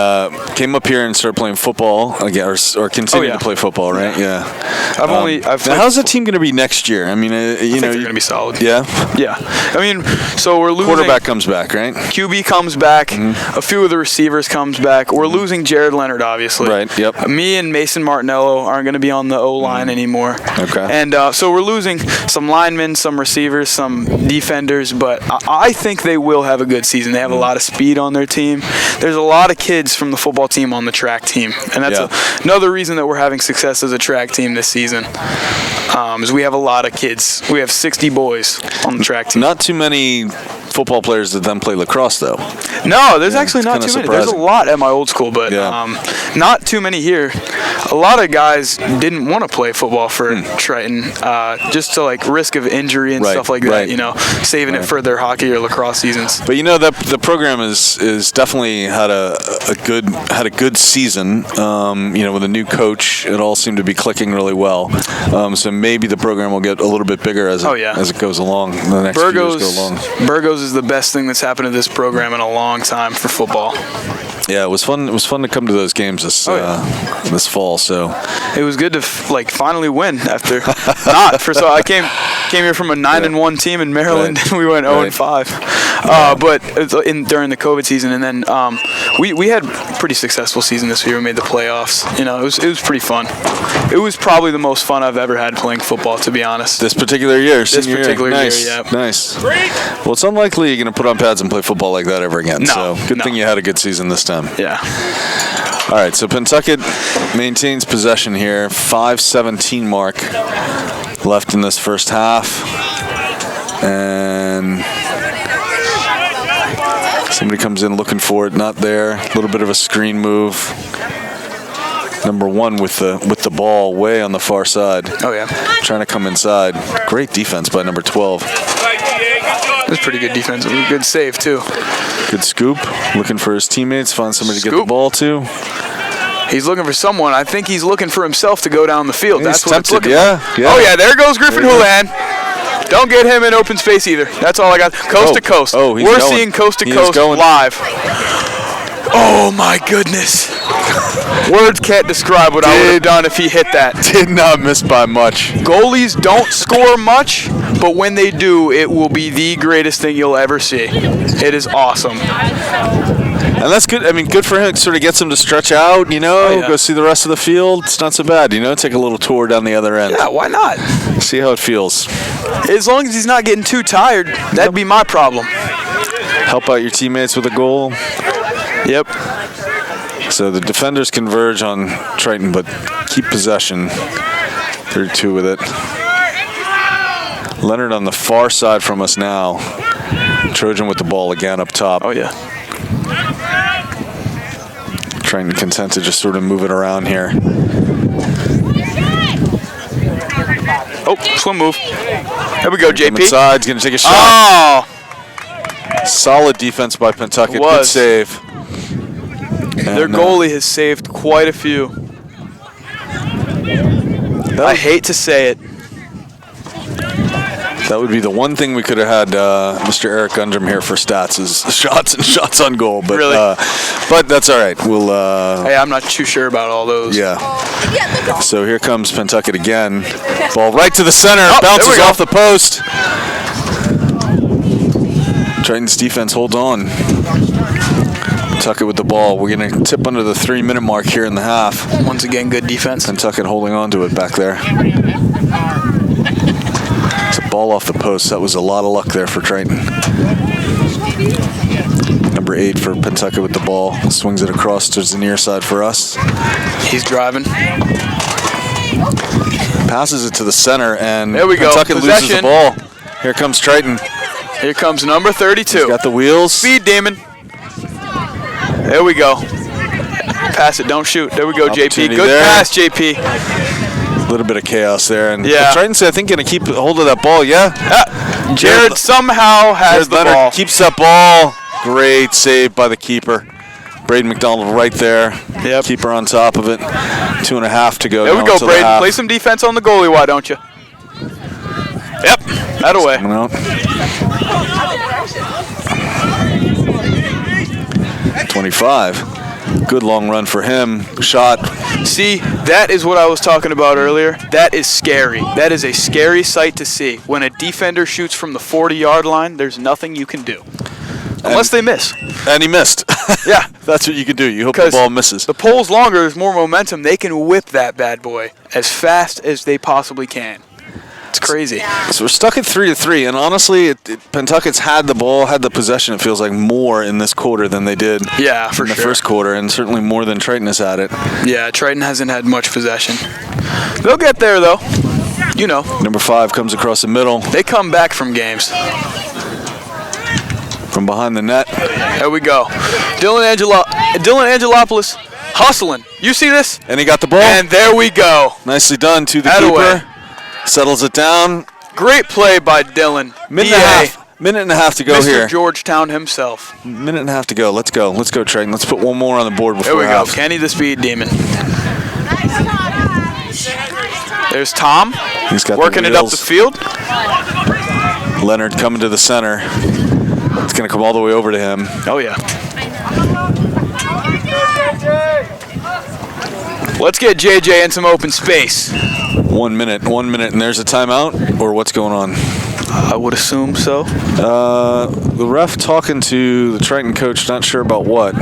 A: came up here and started playing football again, or continued to play football, right? Yeah. Now how's the team going to be next year? I mean,
B: I think they're going to be solid.
A: Yeah.
B: Yeah. I mean, so we're losing.
A: Quarterback comes back, right?
B: QB comes back. Mm-hmm. A few of the receivers comes back. We're losing Jared Leonard, obviously.
A: Right. Yep.
B: Me and Mason Martinello aren't going to be on the O line anymore.
A: Okay.
B: And so we're losing some linemen, some receivers, some defenders, but I think they will have a good season. They have a lot of speed on their team. There's a lot of kids from the football team on the track team, and that's another reason that we're having success as a track team this season. Is we have a lot of kids. We have 60 boys on the track team.
A: Not too many football players that then play lacrosse, though.
B: No, there's actually not too many. There's a lot at my old school, but not too many here. A lot of guys didn't want to play football for Triton, just to risk of injury and stuff like that. Saving it for their hockey or lacrosse seasons.
A: But that the program is definitely had a good season. With a new coach, it all seemed to be clicking really well. So maybe the program will get a little bit bigger as it goes along. The next few years go along.
B: Burgos is the best thing that's happened to this program in a long time for football.
A: Yeah, it was fun. It was fun to come to those games this fall. So
B: it was good to finally win after I came here from a 9-1 team in Maryland, and we went 0-5. But during the COVID season, and then we had a pretty successful season this year. We made the playoffs. It was pretty fun. It was probably the most fun I've ever had playing football, to be honest.
A: This particular year,
B: nice. Year, yeah.
A: Nice. Well, it's unlikely you're going to put on pads and play football like that ever again. So good thing you had a good season this time.
B: Yeah.
A: All right, so Pentucket maintains possession here. 5:17 mark left in this first half. And somebody comes in looking for it, not there. A little bit of a screen move. Number 1 with the ball way on the far side.
B: Oh, yeah.
A: Trying to come inside. Great defense by number 12.
B: That's pretty good defense. Good save, too.
A: Good scoop. Looking for his teammates. Find somebody to get the ball to.
B: He's looking for someone. I think he's looking for himself to go down the field. That's what it's looking
A: for.
B: Oh, yeah. There goes Griffin Houlihan. Don't get him in open space either. That's all I got. Coast to coast. We're seeing coast to coast live. Oh, my goodness. Words can't describe what I would have done if he hit that.
A: Did not miss by much.
B: Goalies don't score much, but when they do, it will be the greatest thing you'll ever see. It is awesome.
A: And that's good. I mean, good for him. It sort of gets him to stretch out, go see the rest of the field. It's not so bad, take a little tour down the other end.
B: Yeah, why not?
A: See how it feels.
B: As long as he's not getting too tired, that'd be my problem.
A: Help out your teammates with a goal.
B: Yep.
A: So the defenders converge on Triton, but keep possession. 3-2 with it. Leonard on the far side from us now. Trojan with the ball again up top.
B: Oh, yeah.
A: Triton content to just sort of move it around here.
B: Oh, swim move. There we go, JP.
A: Inside's going to take a shot.
B: Oh!
A: Solid defense by Pentucket.
B: It was.
A: Good save.
B: Their goalie has saved quite a few. I hate to say it.
A: That would be the one thing we could have had Mr. Eric Gundrum here for stats is shots and shots on goal. But,
B: really?
A: But that's all right. We'll.
B: Hey, I'm not too sure about all those.
A: Yeah. So here comes Pentucket again. Ball right to the center.
B: Oh,
A: bounces off the post. Triton's defense holds on. Pentucket with the ball. We're going to tip under the 3-minute mark here in the half.
B: Once again, good defense.
A: Pentucket holding on to it back there. It's a ball off the post. That was a lot of luck there for Triton. Number 8 for Pentucket with the ball. Swings it across towards the near side for us.
B: He's driving.
A: Passes it to the center, and
B: there we
A: Pentucket
B: go.
A: loses the ball. Here comes Triton.
B: Here comes number 32.
A: He's got the wheels.
B: Speed demon. There we go. Pass it, don't shoot. There we go, JP. Good pass, JP.
A: A little bit of chaos there. And
B: yeah.
A: Triton's, I think, going to keep hold of that ball, yeah?
B: Jared somehow has the ball.
A: Keeps that ball. Great save by the keeper. Braden McDonald right there.
B: Yep.
A: Keeper on top of it. 2.5 to go.
B: There we go, Braden. Play some defense on the goalie, why don't you? Yep. That away.
A: 25. Good long run for him. Shot.
B: See, that is what I was talking about earlier. That is scary. That is a scary sight to see. When a defender shoots from the 40-yard line, there's nothing you can do. Unless they miss.
A: And he missed.
B: Yeah.
A: That's what you can do. You hope the ball misses.
B: The pole's longer, there's more momentum. They can whip that bad boy as fast as they possibly can. It's crazy.
A: So we're stuck at 3-3, and honestly, Pentucket's had the ball, had the possession, it feels like, more in this quarter than they did in the first quarter, and certainly more than Triton has had it.
B: Yeah, Triton hasn't had much possession. They'll get there, though. You know.
A: Number 5 comes across the middle.
B: They come back from games.
A: From behind the net.
B: There we go. Dylan Angelopoulos hustling. You see this?
A: And he got the ball.
B: And there we go.
A: Nicely done to the keeper. Settles it down.
B: Great play by Dylan.
A: Minute and a half to go
B: Mr.
A: here.
B: Georgetown himself.
A: Minute and a half to go. Let's go. Let's go, Triton. Let's put one more on the board before
B: we go. Kenny the Speed Demon. There's Tom.
A: He's got
B: working it up the field.
A: Leonard coming to the center. It's going to come all the way over to him.
B: Oh, yeah. Let's get JJ in some open space.
A: 1 minute, and there's a timeout, or what's going on?
B: I would assume so.
A: The ref talking to the Triton coach, not sure about what.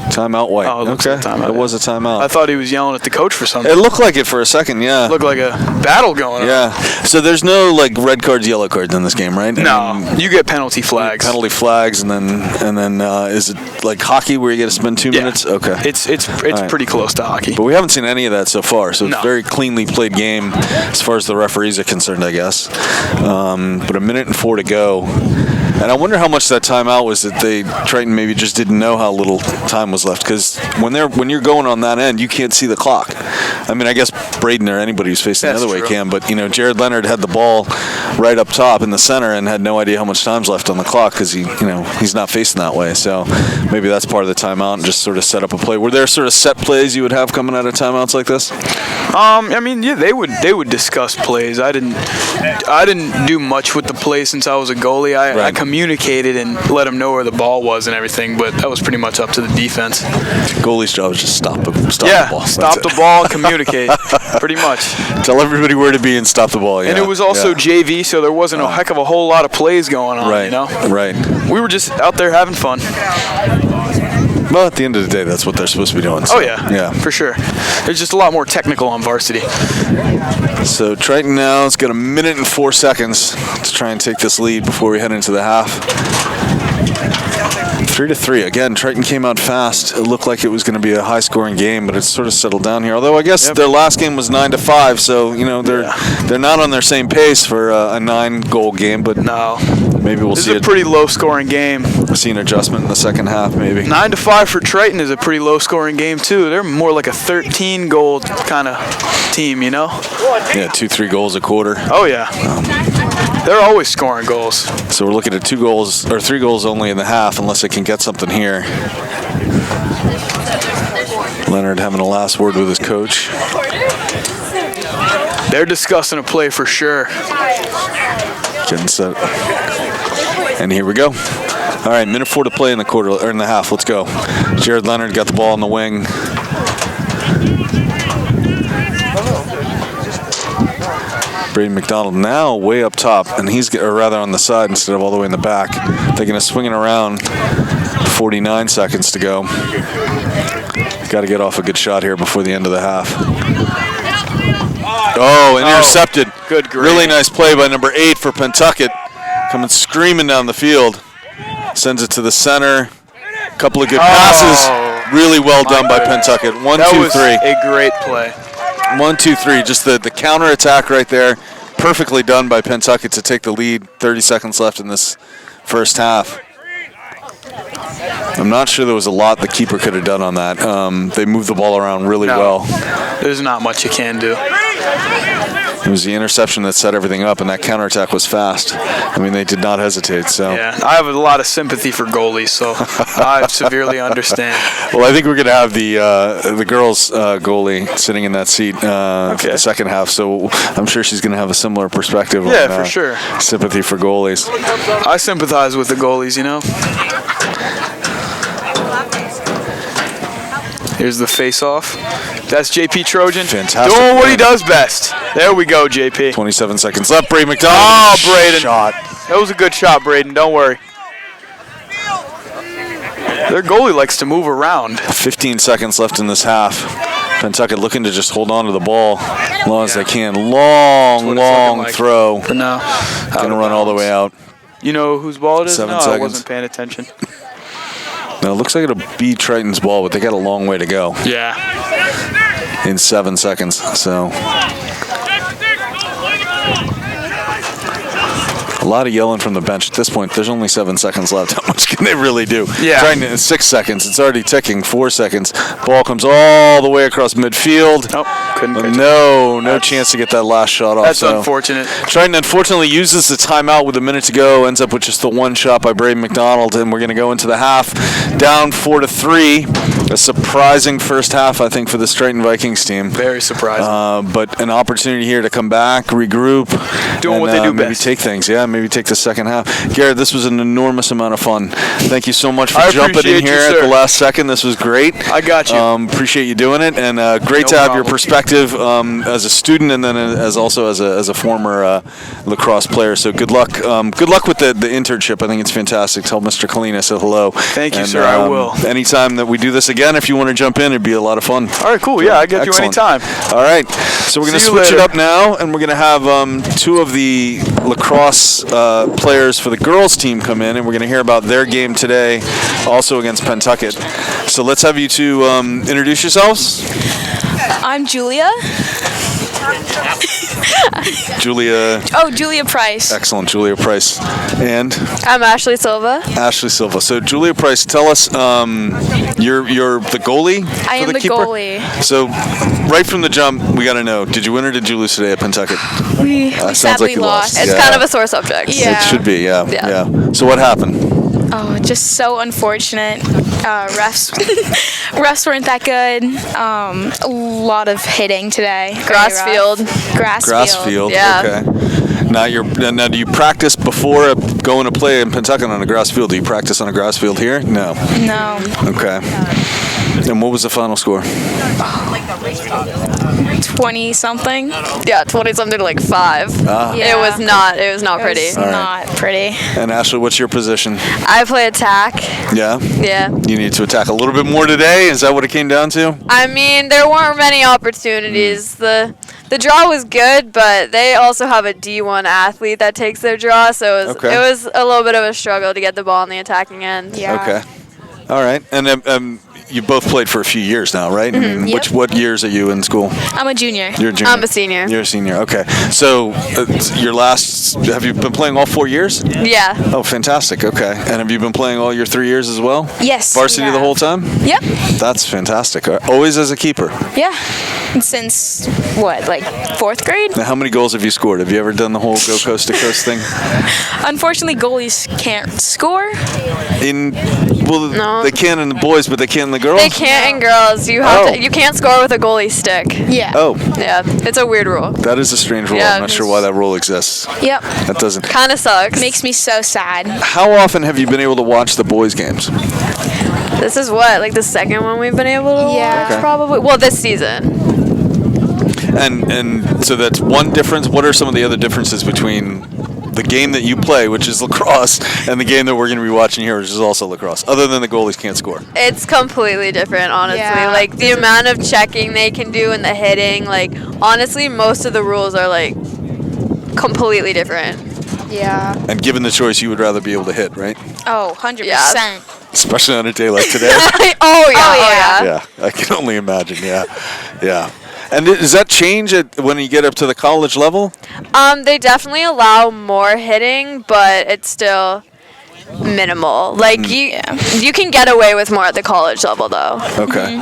A: Timeout, White.
B: Oh, it looks like a timeout.
A: It was a timeout.
B: I thought he was yelling at the coach for something.
A: It looked like it for a second, yeah.
B: It looked like a battle going on.
A: Yeah. So there's no like red cards, yellow cards in this game, right?
B: No. You get penalty flags.
A: Penalty flags, and then is it like hockey where you get to spend 2 minutes? Okay.
B: It's pretty close to hockey.
A: But we haven't seen any of that so far, so it's a very cleanly played game as far as the referees are concerned, I guess. But 1:04 to go. And I wonder how much that timeout was that Triton maybe just didn't know how little time was left, because when you're going on that end, you can't see the clock. I mean, I guess Braden or anybody who's facing the other way can, but Jared Leonard had the ball right up top in the center and had no idea how much time's left on the clock because he's not facing that way. So maybe that's part of the timeout and just sort of set up a play. Were there sort of set plays you would have coming out of timeouts like this?
B: I mean, yeah, they would discuss plays. I didn't do much with the play since I was a goalie. I communicated and let them know where the ball was and everything, but that was pretty much up to the defense.
A: Goalie's job is just stop the ball.
B: Stop the ball, communicate, pretty much.
A: Tell everybody where to be and stop the ball. Yeah.
B: And it was also JV, so there wasn't a heck of a whole lot of plays going on.
A: Right.
B: We were just out there having fun.
A: Well, at the end of the day, that's what they're supposed to be doing. So,
B: yeah, for sure. There's just a lot more technical on varsity.
A: So Triton now has got 1:04 to try and take this lead before we head into the half. 3-3. Again, Triton came out fast. It looked like it was going to be a high-scoring game, but it's sort of settled down here. Although I guess their last game was 9-5, so they're not on their same pace for a 9-goal game. But
B: no,
A: maybe we'll see.
B: This is a pretty low-scoring game.
A: We'll see an adjustment in the second half, maybe.
B: 9-5 for Triton is a pretty low-scoring game too. They're more like a 13-goal kind of team, you know?
A: Yeah, 2-3 goals a quarter.
B: Oh yeah. They're always scoring goals.
A: So we're looking at 2 goals or 3 goals only in the half, unless they can get something here. Leonard having a last word with his coach.
B: They're discussing a play for sure.
A: Getting set. And here we go. All right, minute 4 to play in the quarter or in the half. Let's go. Jared Leonard got the ball on the wing. Braden McDonald now way up top, and or rather on the side instead of all the way in the back. They're going to swing it around. 49 seconds to go. Got to get off a good shot here before the end of the half. Oh, intercepted.
B: Good grief.
A: Really nice play by number 8 for Pentucket. Coming screaming down the field. Sends it to the center. Couple of good passes. Really well done by Pentucket. 1, 2, 3.
B: That was a great play.
A: 1, 2, 3. Just the counter attack right there. Perfectly done by Pentucket to take the lead. 30 seconds left in this first half. I'm not sure there was a lot the keeper could have done on that. They moved the ball around really well.
B: There's not much you can do.
A: It was the interception that set everything up, and that counterattack was fast. I mean, they did not hesitate. So
B: yeah, I have a lot of sympathy for goalies, so I severely understand.
A: Well, I think we're going to have the girls' goalie sitting in that seat for the second half, so I'm sure she's going to have a similar perspective.
B: Yeah, for sure.
A: Sympathy for goalies.
B: I sympathize with the goalies, you know. Here's the face-off. That's JP Trojan.
A: Fantastic.
B: Doing what he does best. There we go, JP.
A: 27 seconds left. Braden McDonald.
B: Oh, Braden.
A: Shot.
B: That was a good shot, Braden. Don't worry. Their goalie likes to move around.
A: 15 seconds left in this half. Pentucket looking to just hold on to the ball as long as they can. Long throw.
B: But no.
A: Going to run all the way out.
B: You know whose ball it is?
A: 7
B: no,
A: seconds.
B: I wasn't paying attention.
A: Now, it looks like it'll be Triton's ball, but they got a long way to go.
B: Yeah.
A: In 7 seconds, so. A lot of yelling from the bench. At this point, there's only 7 seconds left. How much can they really do?
B: Yeah.
A: Triton in 6 seconds. It's already ticking. 4 seconds. Ball comes all the way across midfield.
B: Nope, couldn't catch it.
A: No chance to get that last shot off.
B: That's unfortunate.
A: Triton unfortunately uses the timeout with a minute to go. Ends up with just the one shot by Braden McDonald, and we're going to go into the half down 4-3. A surprising first half, I think, for the Triton Vikings team.
B: Very surprising.
A: But an opportunity here to come back, regroup,
B: doing what they do
A: maybe
B: best.
A: Take things. Yeah, maybe take the second half. Garrett, this was an enormous amount of fun. Thank you so much for jumping in here at the last second. This was great.
B: I got you.
A: Appreciate you doing it, and great to have your perspective as a student and then as also as a former lacrosse player. So good luck. Good luck with the internship. I think it's fantastic. Tell Mr. Colleen I said hello.
B: Thank you, sir. I will.
A: Anytime that we do this again, if you want to jump in, it'd be a lot of fun.
B: All right, cool. Yeah, I get you anytime.
A: All right. So we're going to switch it up now, and we're going to have 2 of the lacrosse players for the girls team come in, and we're going to hear about their game today, also against Pentucket. So let's have you 2 introduce yourselves.
C: I'm Julia. Julia Price.
A: Excellent, Julia Price. And?
C: I'm Ashley Silva.
A: Ashley Silva. So Julia Price, tell us, you're the goalie?
C: I am the goalie.
A: So right from the jump, we got to know, did you win or did you lose today at Pentucket?
C: We sadly lost.
D: It's kind of a sore subject.
C: Yeah.
A: It should be, yeah. So what happened?
C: Oh, just so unfortunate. Refs weren't that good. A lot of hitting today.
D: Grass field.
A: Grass field.
D: Yeah.
A: Okay. Now do you practice before going to play in Pentucket on a grass field? Do you practice on a grass field here? No.
C: No.
A: Okay. And what was the final score?
C: 20-something.
D: Yeah, 20-something to like 5.
C: Yeah.
D: It was not pretty.
C: It was not pretty.
A: And Ashley, what's your position?
D: I play attack.
A: Yeah?
D: Yeah.
A: You need to attack a little bit more today? Is that what it came down to?
D: I mean, there weren't many opportunities. The draw was good, but they also have a D1 athlete that takes their draw, so it was a little bit of a struggle to get the ball on the attacking end.
C: Yeah.
A: Okay. All right. And you both played for a few years now, right? I mean,
C: Yep.
A: what years are you in school?
C: I'm a junior.
A: You're a junior.
D: I'm a senior.
A: You're a senior. Okay. So have you been playing all 4 years?
D: Yeah.
A: Oh, fantastic. Okay. And have you been playing all your 3 years as well?
C: Yes.
A: Varsity the whole time?
C: Yep.
A: That's fantastic. Always as a keeper.
C: Yeah. Since what, like 4th grade?
A: Now, how many goals have you scored? Have you ever done the whole go coast to coast thing?
C: Unfortunately, goalies can't score.
D: No.
A: They can in the boys, but they can't in the girls?
D: They can't in girls. You can't score with a goalie stick.
C: Yeah.
A: Oh,
D: Yeah, it's a weird rule.
A: that is a strange rule.
D: Yeah,
A: I'm not sure why that rule exists.
C: Yep.
A: That doesn't.
D: Kind of sucks.
C: Makes me so sad.
A: How often have you been able to watch the boys' games?
D: This is what, like the second one we've been able to
C: Yeah.
D: watch,
A: Okay.
D: probably. Well, this season.
A: And so that's one difference. What are some of the other differences between the game that you play, which is lacrosse, and the game that we're going to be watching here, which is also lacrosse, other than the goalies can't score?
D: It's completely different, honestly.
C: Yeah.
D: Like the amount of checking they can do and the hitting, like honestly, most of the rules are like completely different.
C: Yeah.
A: And given the choice, you would rather be able to hit, right?
C: Oh, 100%.
D: Yeah.
A: Especially on a day like today.
D: Oh yeah.
A: Yeah, I can only imagine. Yeah. And does that change when you get up to the college level?
D: They definitely allow more hitting, but it's still minimal. Like you can get away with more at the college level though.
A: Okay.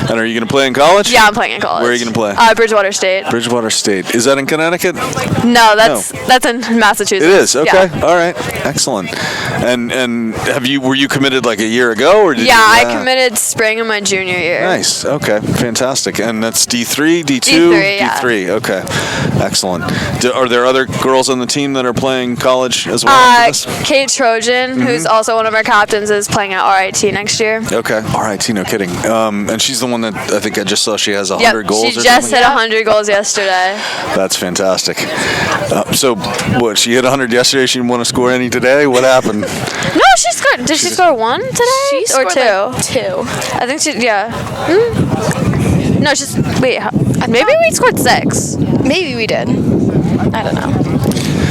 A: And are you going to play in college?
D: Yeah, I'm playing in college.
A: Where are you going to play?
D: Bridgewater State.
A: Bridgewater State. Is that in Connecticut?
D: No, that's in Massachusetts.
A: It is. Okay.
D: Yeah.
A: All right. Excellent. And were you committed like a year ago, or did
D: Yeah,
A: you,
D: I committed spring of my junior year.
A: Nice. Okay. Fantastic. And that's D3, D2,
D: D3, yeah.
A: D3. Okay. Excellent. Are there other girls on the team that are playing college as well? after this?
D: Kate Trojan, who's also one of our captains, is playing at RIT next year.
A: Okay. All right. No kidding. And she's the one that I think I just saw. She has 100 goals.
D: She
A: or
D: just
A: something?
D: hit 100 goals yesterday.
A: That's fantastic. So, what? She hit 100 yesterday. She didn't want to score any today. What happened?
D: No, she scored. Did she score one today?
C: She
D: or
C: scored
D: two?
C: like 2.
D: I think she. Yeah. No, she's. Wait. Maybe we scored 6.
C: Maybe we did. I don't know.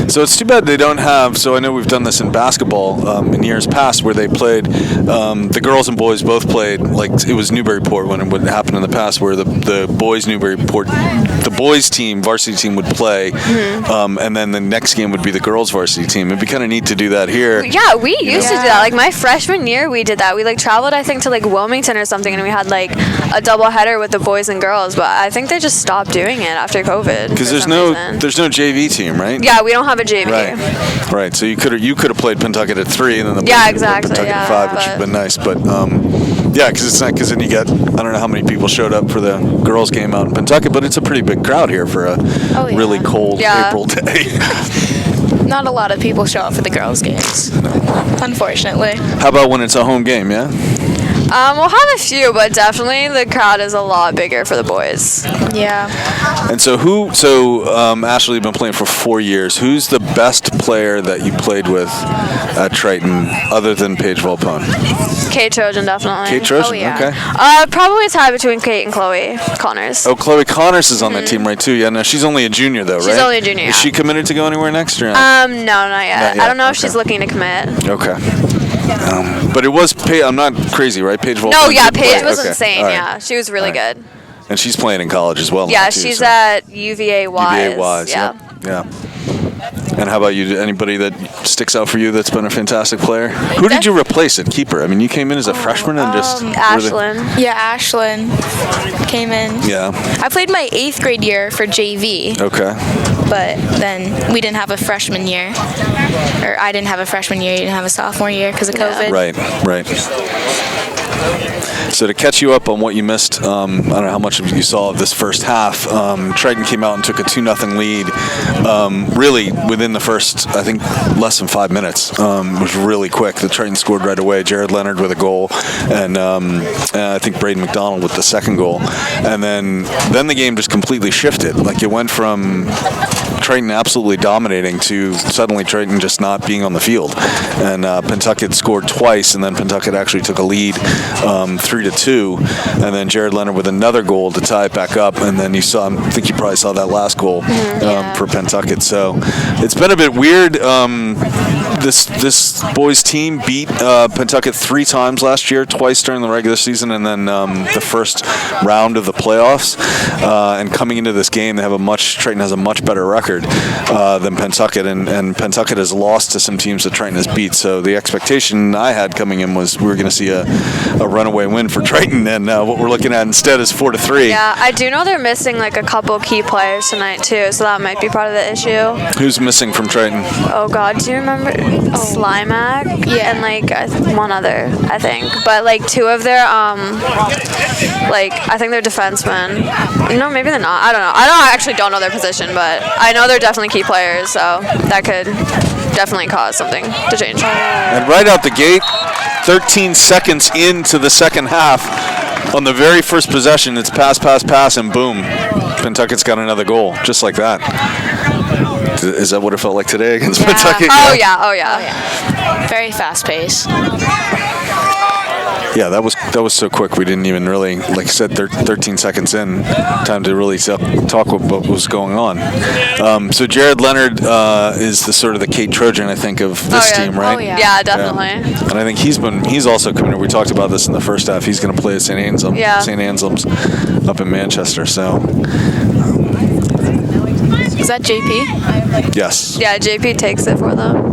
A: So it's too bad they don't have. So I know we've done this in basketball in years past, where they played. The girls and boys both played. Like it was Newburyport when it would happen in the past, where the boys Newburyport, the boys team, varsity team would play, and then the next game would be the girls varsity team. It'd be kind of neat to do that here.
D: Yeah, we used to do that. Like my freshman year, we did that. We like traveled, I think, to like Wilmington or something, and we had like a double header with the boys and girls. But I think they just stopped doing it after COVID.
A: Because there's no JV team, right?
D: Yeah, we don't have a JV.
A: Right. So you could have played Pentucket at 3, and then the boys
D: Yeah,
A: could have played
D: exactly,
A: Pentucket at
D: yeah,
A: 5, which would
D: but-
A: have been nice. But yeah, because it's not. Because then you get, I don't know how many people showed up for the girls' game out in Pentucket, but it's a pretty big crowd here for a
C: yeah.
A: really cold
D: Yeah.
A: April day.
C: Not a lot of people show up for the girls' games. Unfortunately.
A: How about when it's a home game? Yeah.
D: We'll have a few, but definitely the crowd is a lot bigger for the boys.
C: Yeah.
A: And so Ashley, you've been playing for 4 years. Who's the best player that you played with at Triton, other than Paige Volpone?
D: Kate Trojan, definitely.
A: Kate Trojan.
C: Oh, yeah.
A: Okay.
D: Probably a tie between Kate and Chloe Connors.
A: Oh, Chloe Connors is on that team, right, too? Yeah, no, she's only a junior, though, right?
D: She's only a junior,
A: Is
D: yeah.
A: she committed to go anywhere next year?
D: No, not yet.
A: Not yet,
D: I don't know if
A: okay.
D: she's looking to commit.
A: Okay. But it was I'm not crazy, right? Paige Volpone.
D: No, yeah,
A: did play.
D: Paige was
A: Okay.
D: insane.
A: All right.
D: Yeah, she was really
A: All right.
D: good.
A: And she's playing in college as well.
D: Yeah,
A: now, too,
D: she's
A: so.
D: at UVA Wise.
A: UVA Wise.
D: Yeah.
A: Yep. Yeah. And how about you? Anybody that sticks out for you that's been a fantastic player? Who did you replace at keeper? I mean, you came in as a freshman and just
D: Ashlyn.
C: Yeah, Ashlyn came in.
A: Yeah.
C: I played my 8th grade year for JV,
A: Okay.
C: but then we didn't have a freshman year. Or I didn't have a freshman year, you didn't have a sophomore year because of COVID.
A: Right. So to catch you up on what you missed, I don't know how much you saw of this first half. Triton came out and took a 2-0 lead. Really within the first, I think, less than 5 minutes. It was really quick. The Triton scored right away. Jared Leonard with a goal, and I think Braden McDonald with the second goal. And then the game just completely shifted. Like it went from Triton absolutely dominating to suddenly Triton just not being on the field. And Pentucket scored twice, and then Pentucket actually took a lead 3-2, and then Jared Leonard with another goal to tie it back up, and then you saw, I think you probably saw that last goal for Pentucket. So it's been a bit weird. This boys team beat Pentucket 3 times last year, twice during the regular season, and then the first round of the playoffs. And coming into this game, Triton has a much better record than Pentucket, and Pentucket has lost to some teams that Triton has beat. So the expectation I had coming in was we were going to see a runaway win for Triton, and what we're looking at instead is 4-3.
D: Yeah, I do know they're missing like a couple key players tonight too, so that might be part of the issue.
A: Who's missing from Triton?
D: Oh God, do you remember Slimak?
C: Yeah.
D: And like one other, I think. But like 2 of their like I think they're defensemen. No, maybe they're not. I don't know. I actually don't know their position, but I know they're definitely key players, so that could definitely cause something to change.
A: And right out the gate, 13 seconds into the second half, on the very first possession, it's pass, and boom, Pentucket's got another goal, just like that. Is that what it felt like today against Pentucket?
D: Oh yeah.
C: Very fast pace.
A: Yeah, that was so quick. We didn't even really, like I said, 13 seconds in, time to really talk what was going on. So Jared Leonard is the sort of the Kate Trojan, I think, of this team, right?
C: Oh, yeah.
D: Yeah, definitely.
A: Yeah. And I think he's also coming. We talked about this in the first half. He's going to play at St. Anselm's up in Manchester. So.
C: Is that JP?
A: Yes.
D: Yeah, JP takes it for them.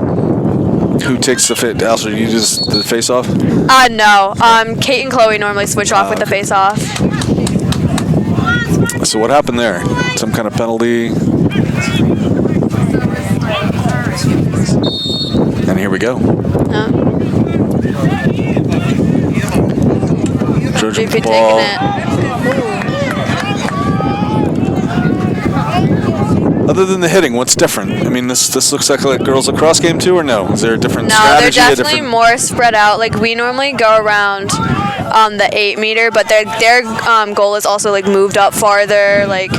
A: Who takes the fit? Alistair, you just the face off?
D: No. Kate and Chloe normally switch off with the face off.
A: So what happened there? Some kind of penalty? And here we go. Trojan
D: JP
A: ball.
D: taking it.
A: Other than the hitting, what's different? I mean, this looks like a girls lacrosse game too, or no? Is there a different
D: No,
A: strategy?
D: they're definitely more spread out. Like we normally go around the 8 meter, but their goal is also like moved up farther. Like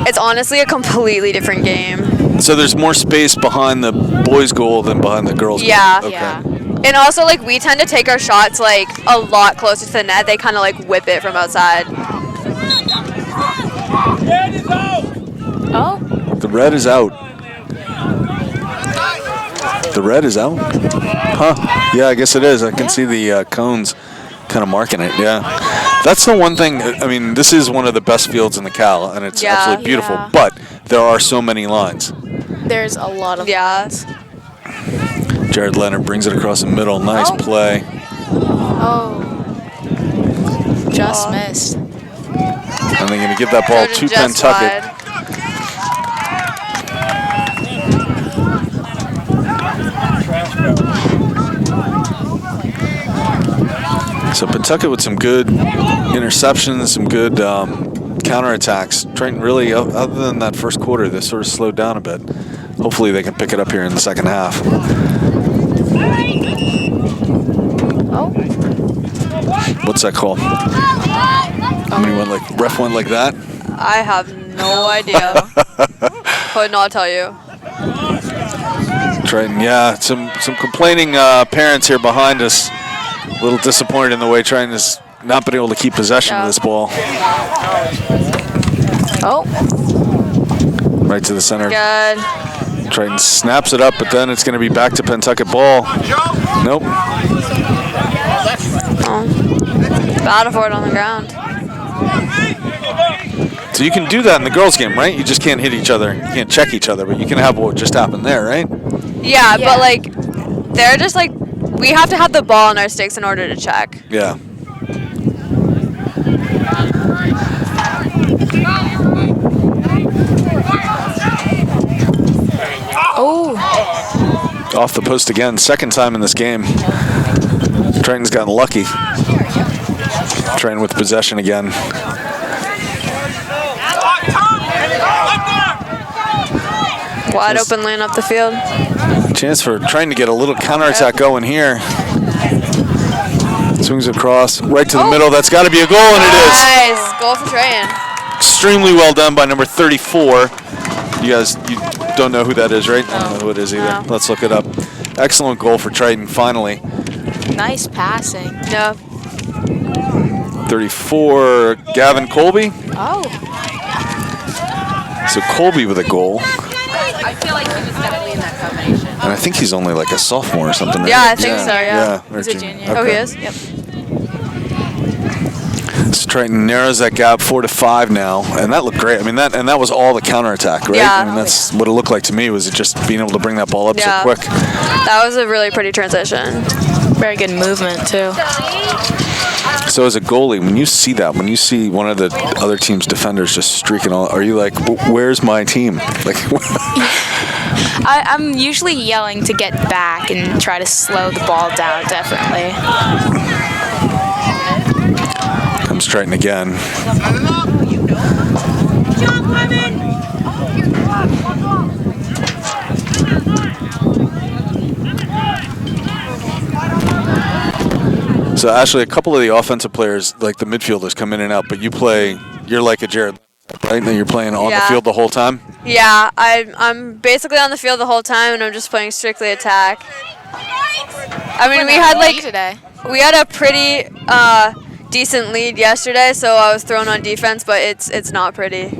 D: it's honestly a completely different game.
A: So there's more space behind the boys' goal than behind the girls' goal.
D: Yeah.
A: Okay.
C: Yeah.
D: And also like we tend to take our shots like a lot closer to the net. They kind of like whip it from outside.
C: Oh.
A: The red is out. The red is out? Huh. Yeah, I guess it is. I can see the cones kind of marking it. Yeah. That's the one thing. I mean, this is one of the best fields in the Cal, and it's absolutely beautiful.
C: Yeah.
A: But there are so many lines.
C: There's a lot of lines.
A: Jared Leonard brings it across the middle. Nice play.
C: Oh. Just missed.
A: And they're going to give that ball to
D: Just
A: Pentucket.
D: wide.
A: So Pentucket with some good interceptions, some good counterattacks. Triton really, other than that first quarter, they sort of slowed down a bit. Hopefully they can pick it up here in the second half.
C: Oh.
A: What's that call? Ref went like that?
D: I have no idea. Could not tell you.
A: Triton, yeah, some complaining parents here behind us. A little disappointed in the way Triton has not been able to keep possession of this ball.
C: Oh.
A: Right to the center.
D: Good.
A: Triton snaps it up, but then it's going to be back to Pentucket ball. Nope.
D: Battle for it on the ground.
A: So you can do that in the girls' game, right? You just can't hit each other. You can't check each other, but you can have what just happened there, right?
D: Yeah, but like, they're just like, we have to have the ball on our sticks in order to check.
A: Yeah.
C: Oh.
A: Off the post again, second time in this game. Triton's gotten lucky. Triton with possession again.
D: Wide open lane up the field.
A: Chance for Triton to get a little counterattack going here. Swings across, right to the middle. That's got to be a goal, and it is.
D: Nice. Goal for Triton.
A: Extremely well done by number 34. You guys, you don't know who that is, right? I don't know who it is either.
D: No.
A: Let's look it up. Excellent goal for Triton, finally.
C: Nice passing.
D: No.
A: 34, Gavin Colby.
C: Oh.
A: So Colby with a goal.
E: I feel like he was definitely in that combination.
A: And I think he's only like a sophomore or something, right?
D: Yeah, I think so, yeah.
A: or
C: He's a junior.
D: Oh, he
A: Okay.
D: is?
C: Yep.
A: So Triton narrows that gap 4-5 now, and that looked great. I mean, that was all the counterattack, right?
D: Yeah.
A: I mean, that's what it looked like to me, was it just being able to bring that ball up
D: Yeah.
A: so quick.
D: That was a really pretty transition.
C: Very good movement, too.
A: So as a goalie, when you see that, when you see one of the other team's defenders just streaking all, are you like, where's my team? Like,
C: I'm usually yelling to get back and try to slow the ball down, definitely.
A: comes Triton again. So Ashley, a couple of the offensive players, like the midfielders, come in and out, but you're like a Jared, right? Now you're playing on the
D: Yeah.
A: field the whole time?
D: Yeah, I'm basically on the field the whole time, and I'm just playing strictly attack. I mean, we had a pretty decent lead yesterday, so I was thrown on defense, but it's not pretty.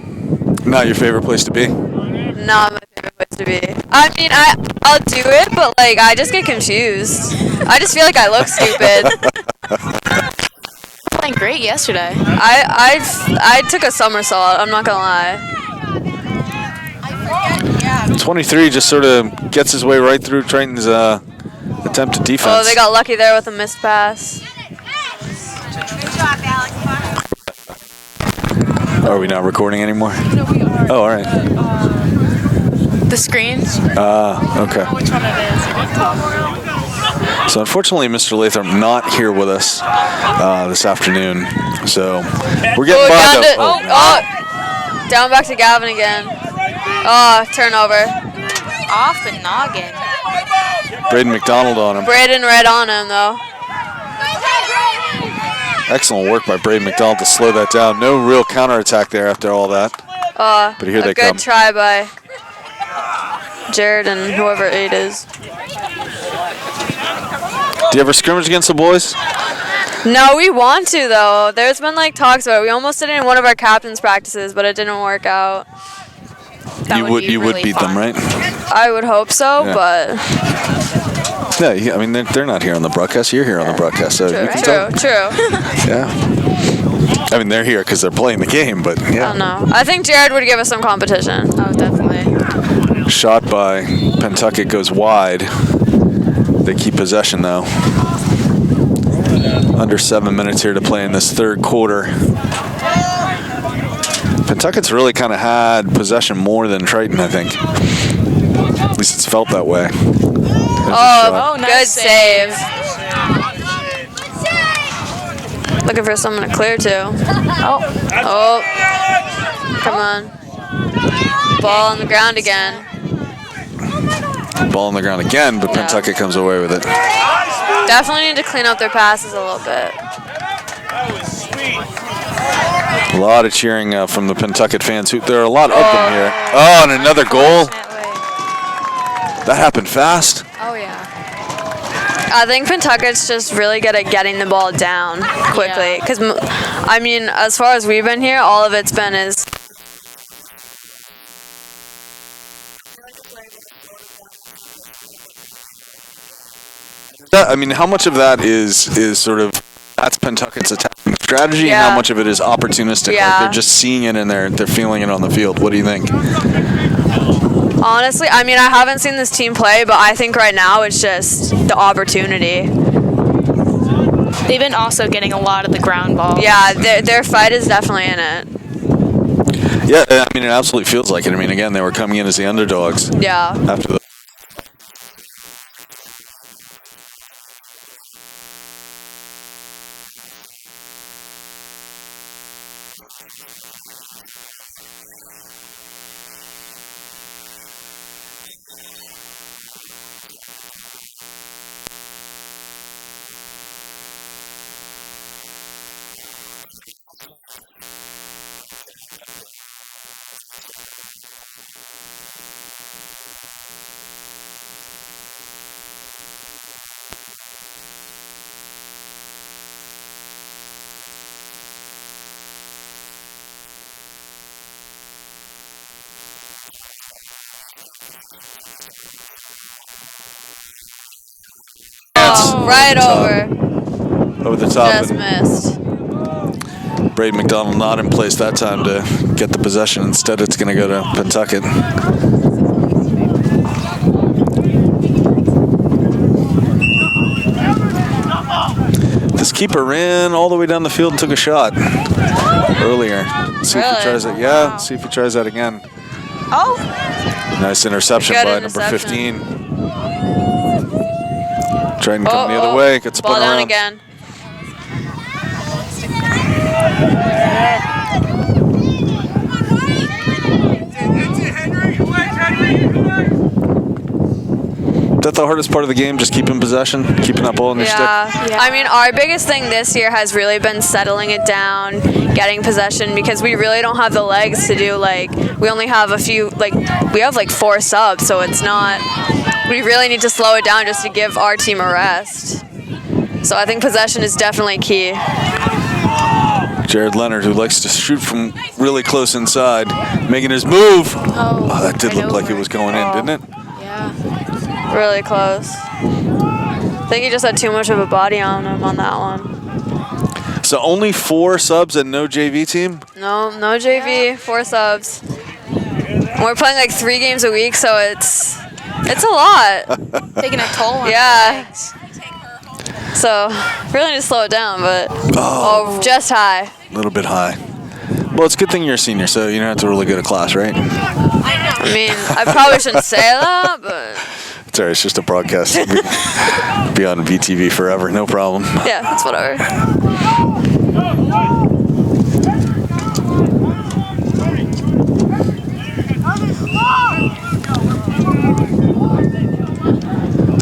A: Not your favorite place to be?
D: Not my favorite place to be. I mean, I'll do it, but like I just get confused. I just feel like I look stupid.
C: Playing great yesterday.
D: I took a somersault. I'm not gonna lie.
A: 23 just sort of gets his way right through Triton's attempted defense.
D: Oh, they got lucky there with a missed pass.
A: Are we not recording anymore? Oh, all right.
C: The screens?
A: Okay.
E: Which one it is?
A: So unfortunately, Mr. Latham not here with us this afternoon. So we're getting by
D: down
A: though.
D: to, down back to Gavin again. Oh, turnover.
C: Off the noggin.
A: Braden McDonald on him.
D: Braden right on him though.
A: Excellent work by Braden McDonald to slow that down. No real counterattack there after all that. But here they come.
D: A good try by Jared and whoever 8 is.
A: Do you ever scrimmage against the boys?
D: No, we want to though. There's been like talks about it. We almost did it in one of our captain's practices, but it didn't work out.
C: That would be
A: you
C: really
A: would beat
C: fun.
A: them, right?
D: I would hope so,
A: Yeah.
D: but
A: Yeah, I mean they're not here on the broadcast. You're here on the broadcast, so you can tell.
D: true.
A: Yeah. I mean they're here because they're playing the game, but
D: I
A: yeah.
D: don't know. I think Jared would give us some competition.
C: Oh, definitely.
A: Shot by Pentucket goes wide. They keep possession though. Under 7 minutes here to play in this third quarter. Pentucket's really kind of had possession more than Triton, I think. At least it's felt that way.
D: Oh,
C: nice
D: good
C: save.
D: save. Looking for someone to clear to.
C: Oh,
D: Oh, come on. Ball on the ground again.
A: Ball on the ground again, but
D: Yeah.
A: Pentucket comes away with it.
D: Definitely need to clean up their passes a little bit.
A: A lot of cheering from the Pentucket fans. There are a lot of them here. Oh, and another goal. That happened fast.
C: oh yeah.
D: I think Pentucket's just really good at getting the ball down quickly.
C: Yeah.
D: Because, I mean, as far as we've been here, all of it's been is.
A: I mean, how much of that is sort of that's Pentucket's attacking strategy, and
D: Yeah.
A: how much of it is opportunistic?
D: Yeah.
A: Like they're just seeing it and they're feeling it on the field. What do you think?
D: Honestly, I mean, I haven't seen this team play, but I think right now it's just the opportunity.
C: They've been also getting a lot of the ground balls.
D: Yeah, their fight is definitely in it.
A: Yeah, I mean, it absolutely feels like it. I mean, again, they were coming in as the underdogs
D: Yeah.
A: after the.
D: Oh, right over.
A: Over the top.
D: Just missed.
A: Braden McDonald not in place that time to get the possession. Instead, it's going to go to Pentucket. This keeper ran all the way down the field and took a shot earlier. See if he tries it. Yeah, see if he tries that again.
D: Oh.
A: Nice interception
D: Good
A: by
D: interception.
A: number 15. Triton coming the other way. Gets a
D: ball
A: punt
D: down
A: around.
D: again.
A: Is that the hardest part of the game? Just keeping possession, keeping that ball in your stick?
D: Yeah. I mean, our biggest thing this year has really been settling it down, getting possession, because we really don't have the legs to do, like, we only have a few, like, we have like 4 subs, so it's not, we really need to slow it down just to give our team a rest. So I think possession is definitely key.
A: Jared Leonard, who likes to shoot from really close inside, making his move. Oh, that did look like it was going in, didn't it?
C: Yeah.
D: Really close. I think he just had too much of a body on him on that one.
A: So only 4 subs and no JV team?
D: No JV, 4 subs. We're playing like 3 games a week, so it's a lot.
C: Taking a toll on
D: Yeah.
C: the legs.
D: So really need to slow it down, but just high.
A: A little bit high. Well, it's a good thing you're a senior, so you don't have to really go to class, right?
D: I mean, I probably shouldn't say that, but
A: It's all right, it's just a broadcast. Be on VTV forever, no problem.
D: yeah, it's whatever.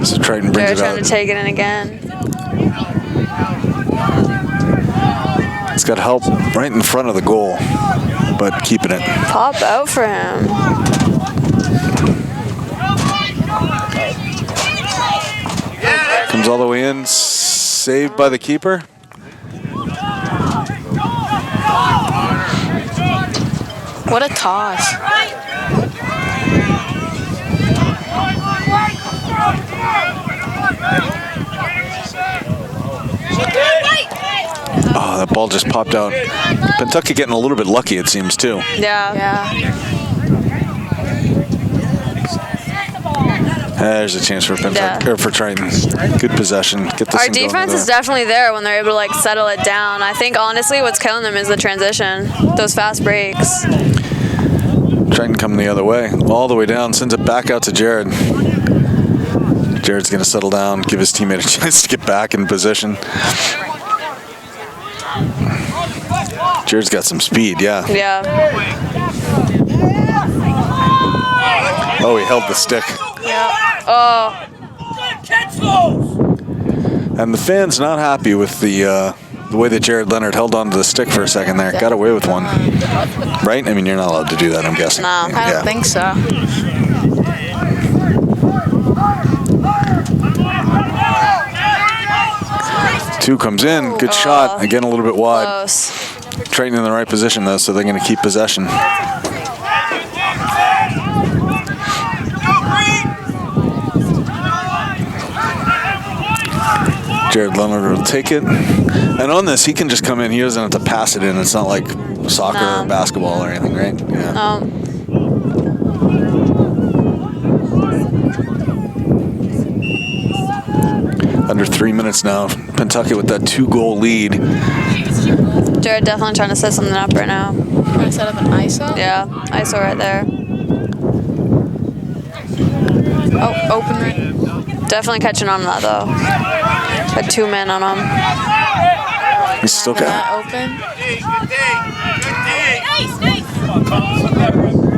A: So Triton brings
D: They're
A: it
D: trying
A: out.
D: to take it in again.
A: It's got help right in front of the goal, but keeping it.
D: Pop out for him.
A: Comes all the way in, saved by the keeper.
C: What a toss.
A: Oh, that ball just popped out. Pentucket getting a little bit lucky, it seems, too.
D: Yeah.
C: Yeah.
A: There's a chance for Pentucket, or for Triton. Good possession. Get this
D: Our
A: thing going
D: defense
A: over
D: is
A: there.
D: definitely there when they're able to like settle it down. I think honestly what's killing them is the transition, those fast breaks.
A: Triton coming the other way, all the way down, sends it back out to Jared. Jared's going to settle down, give his teammate a chance to get back in position. Jared's got some speed, yeah.
D: Yeah.
A: Oh, he held the stick.
D: Oh.
A: And the fans not happy with the way that Jared Leonard held onto the stick for a second there. Got away with one. Right? I mean, you're not allowed to do that, I'm guessing.
D: No.
C: I don't think so.
A: Two comes in. Good shot. Again, a little bit wide.
D: Close.
A: Triton in the right position, though, so they're going to keep possession. Jared Leonard will take it. And on this, he can just come in. He doesn't have to pass it in. It's not like soccer
D: No.
A: or basketball or anything, right? Yeah. Under 3 minutes now. Pentucket with that 2-goal lead.
D: Jared definitely trying to set something up right now.
C: Trying to set up an ISO?
D: Yeah, ISO right there.
C: Oh, open right.
D: Definitely catching on to that though. Had 2 men on him.
A: He's still got
C: Open.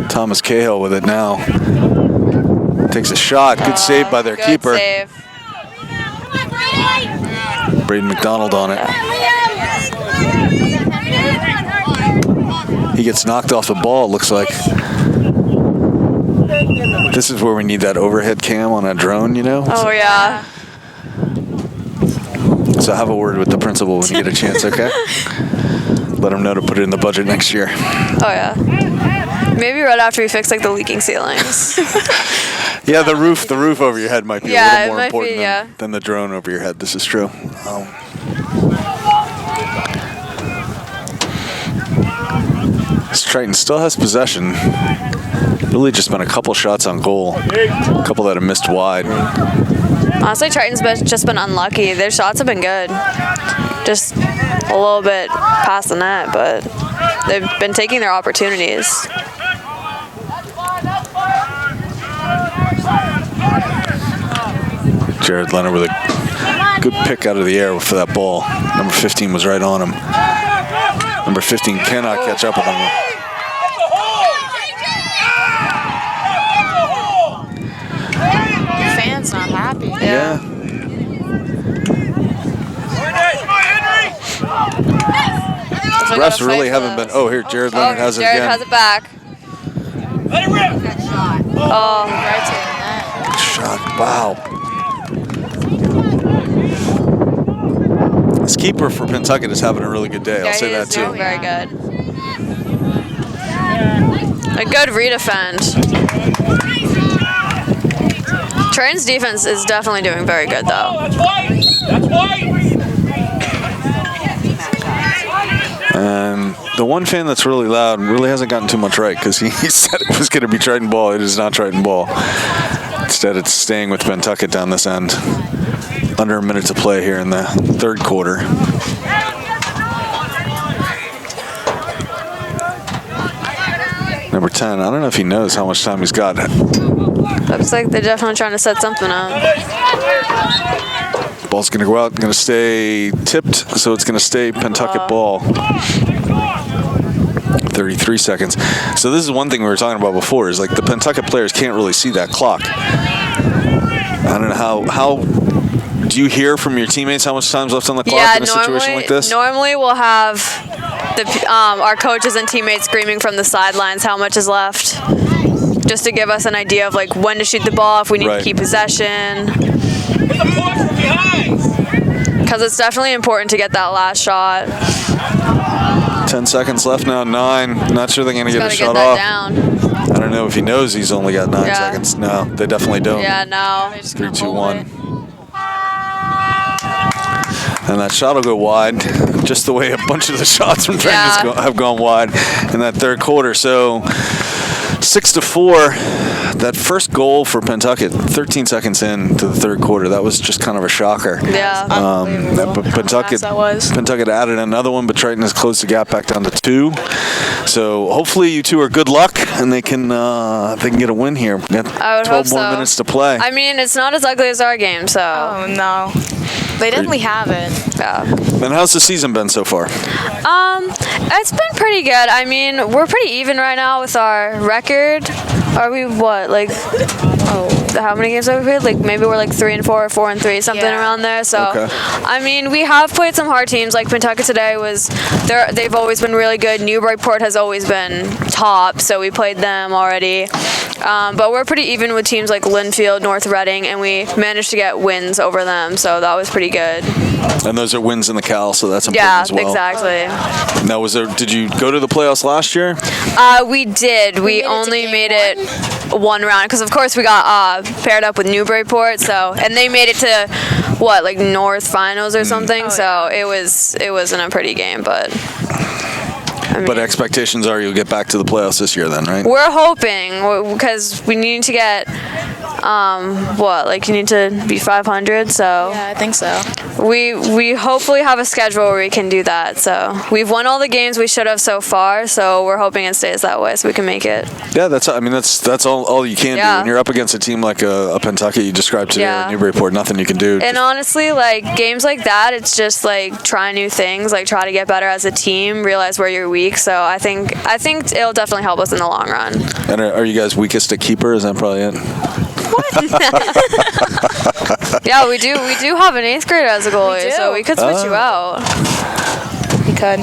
A: Thomas Cahill with it now. Takes a shot. Good save by their
D: Good
A: keeper.
D: save.
A: Braden McDonald on it. He gets knocked off the ball, it looks like. This is where we need that overhead cam on a drone, you know?
D: Oh yeah.
A: So have a word with the principal when you get a chance, okay? Let him know to put it in the budget next year.
D: Oh yeah. Maybe right after we fix like the leaking ceilings.
A: Yeah, the roof over your head might be
D: Yeah,
A: a
D: it
A: little more
D: might
A: important
D: be, yeah.
A: than the drone over your head. This is true. This Triton still has possession. Really just been a couple shots on goal. A couple that have missed wide.
D: Honestly, Triton's just been unlucky. Their shots have been good. Just a little bit past the net, but they've been taking their opportunities.
A: Jared Leonard with a good pick out of the air for that ball. Number 15 was right on him. Number 15 cannot catch up with him.
C: Fans not happy.
A: Yeah. Refs really haven't been. Oh, here, Jared Leonard has it
D: Jared
A: again.
D: has it back. Oh,
C: Right to the net.
A: Good shot. Wow. This keeper for Pentucket is having a really good day. I'll say that too.
D: Doing very good. A good redefend. Triton's defense is definitely doing very good, though.
F: That's white.
A: And the one fan that's really loud really hasn't gotten too much right because he said it was going to be Triton ball. It is not Triton ball. Instead, it's staying with Pentucket down this end. Under a minute to play here in the third quarter. Number 10, I don't know if he knows how much time he's got.
D: Looks like they're definitely trying to set something up.
A: Ball's going to go out, going to stay tipped, so it's going to stay Pentucket ball. 33 seconds. So this is one thing we were talking about before, is like the Pentucket players can't really see that clock. I don't know how do you hear from your teammates how much time's left on the clock in a situation like this?
D: Normally we'll have our coaches and teammates screaming from the sidelines how much is left, just to give us an idea of like when to shoot the ball, if we need to keep possession. Because it's definitely important to get that last shot.
A: 10 seconds left now, 9. Not sure they're going to get a shot
D: that
A: off.
D: Down.
A: I don't know if he knows he's only got 9 seconds. No, they definitely don't.
D: Yeah, no.
A: 3, 2, 1. And that shot will go wide, just the way a bunch of the shots from Triton have gone wide in that third quarter. So 6-4. That first goal for Pentucket, 13 seconds into the third quarter, that was just kind of a shocker.
D: Yeah.
A: Pentucket added another one, but Triton has closed the gap back down to 2. So hopefully you two are good luck and they can get a win here. We got 12 more minutes to play.
D: I mean, it's not as ugly as our game, so.
C: Oh no, they definitely have it.
D: Yeah.
A: And how's the season been so far?
D: It's been pretty good. I mean, we're pretty even right now with our record. Are we what, like, how many games have we played? Like, maybe we're like 3-4 or 4-3, something around there. So, I mean, we have played some hard teams. Like Pentucket today they've always been really good. Newburyport has always been top, so we played them already. But we're pretty even with teams like Linfield, North Reading, and we managed to get wins over them, so that was pretty good.
A: And those are wins in the Cal, so that's important as well.
D: Yeah, exactly.
A: Now, did you go to the playoffs last year?
D: We did. We only made it one round because, of course, we got paired up with Newburyport. So, and they made it to like North Finals or something. So it wasn't a pretty game, but.
A: But expectations are you'll get back to the playoffs this year then, right?
D: We're hoping, because we need to get, you need to be 500, so.
C: Yeah, I think so.
D: We hopefully have a schedule where we can do that, so. We've won all the games we should have so far, so we're hoping it stays that way so we can make it.
A: Yeah, that's all you can do. When you're up against a team like a Pentucket you described today, or Newburyport, nothing you can do.
D: And honestly, like, games like that, it's just, like, try new things, like, try to get better as a team, realize where you're weak. So I think it'll definitely help us in the long run.
A: And are you guys weakest at keeper? Is that probably it?
D: Yeah, we do have an 8th grader as a goalie, so we could switch you out.
C: We could.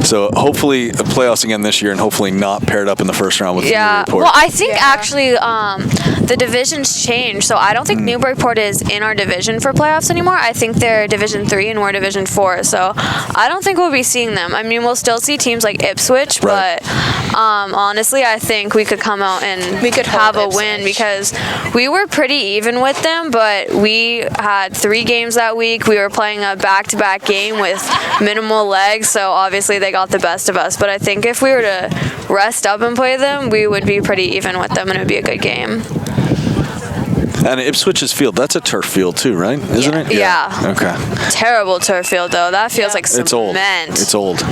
A: So hopefully the playoffs again this year, and hopefully not paired up in the first round with Newburyport.
D: Well, I think actually the divisions changed, so I don't think Newburyport is in our division for playoffs anymore. I think they're Division 3 and we're Division 4, so I don't think we'll be seeing them. I mean, we'll still see teams like Ipswich,
A: Right.
D: but honestly, I think we could come out and
C: We could
D: have a
C: hold
D: win
C: Ipswich.
D: because we were pretty even with them, but we had 3 games that week. We were playing a back-to-back game with minimal legs, so obviously they got the best of us. But I think if we were to rest up and play them, we would be pretty even with them, and it would be a good game.
A: And Ipswich's field, that's a turf field too, right? Isn't it?
D: Yeah.
A: Okay.
D: Terrible turf field, though. That feels like cement.
A: It's old. It's old.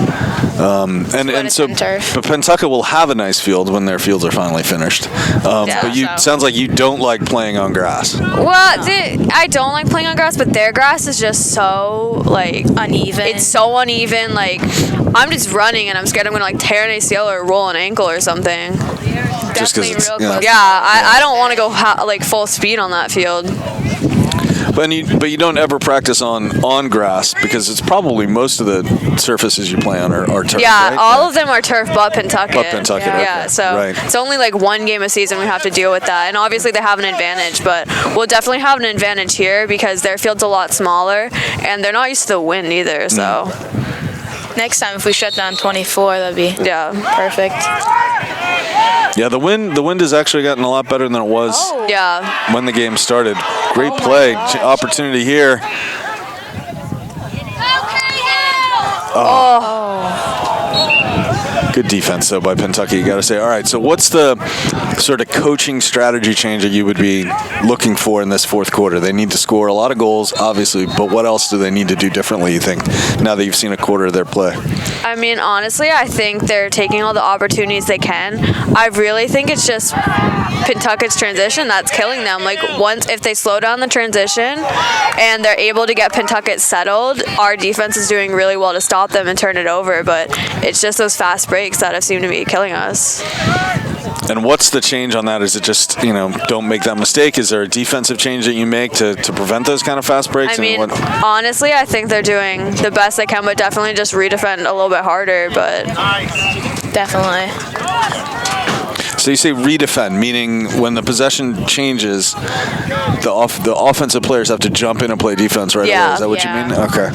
A: And
C: it's
A: so,
C: in turf.
A: but Pentucket will have a nice field when their fields are finally finished. But you sounds like you don't like playing on grass.
D: Well, I don't like playing on grass, but their grass is just so, like,
C: Uneven.
D: It's so uneven. Like, I'm just running, and I'm scared I'm going to, like, tear an ACL or roll an ankle or something.
A: Just 'cause it's,
C: real
A: you know.
C: close.
D: Yeah, I don't want to go, like, full speed on that field.
A: But you don't ever practice on grass because it's probably most of the surfaces you play on are turf.
D: Yeah,
A: right?
D: all of them are turf but Pentucket.
A: But Pentucket,
D: Yeah,
A: okay.
D: so
A: Right.
D: it's only like one game a season we have to deal with that. And obviously they have an advantage, but we'll definitely have an advantage here because their field's a lot smaller and they're not used to the wind either, so
C: Next time, if we shut down 24, that'd be
D: yeah.
C: perfect.
A: Yeah, the wind has actually gotten a lot better than it was
D: Yeah.
A: when the game started. Great play, opportunity here. Good defense, though, by Pentucket, you got to say. All right, so what's the sort of coaching strategy change that you would be looking for in this fourth quarter? They need to score a lot of goals, obviously, but what else do they need to do differently, you think, now that you've seen a quarter of their play?
D: I mean, honestly, I think they're taking all the opportunities they can. I really think it's just Pentucket's transition that's killing them. Like, once if they slow down the transition and they're able to get Pentucket settled, our defense is doing really well to stop them and turn it over. But it's just those fast breaks that have seemed to be killing us.
A: And what's the change on that? Is it just, don't make that mistake? Is there a defensive change that you make to prevent those kind of fast breaks?
D: I mean, honestly, I think they're doing the best they can, but definitely just redefend a little bit harder. But
C: Definitely.
A: So you say redefend, meaning when the possession changes, the offensive players have to jump in and play defense right away. Is that what you mean? Okay.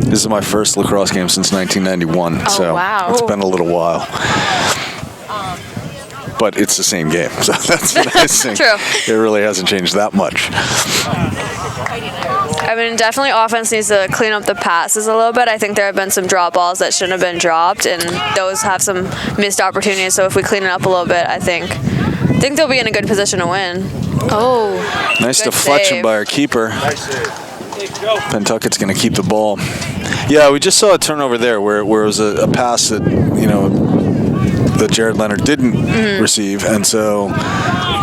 A: This is my first lacrosse game since 1991, so
C: wow.
A: it's been a little while. But it's the same game, so that's the nice thing.
D: True.
A: It really hasn't changed that much.
D: I mean, definitely offense needs to clean up the passes a little bit. I think there have been some drop balls that shouldn't have been dropped, and those have some missed opportunities. So if we clean it up a little bit, I think they'll be in a good position to win.
C: Oh.
A: Nice
D: Good
A: deflection
D: save.
A: by our keeper. Pentucket's going to keep the ball. Yeah, we just saw a turnover there where it was a pass that, that Jared Leonard didn't receive. And so,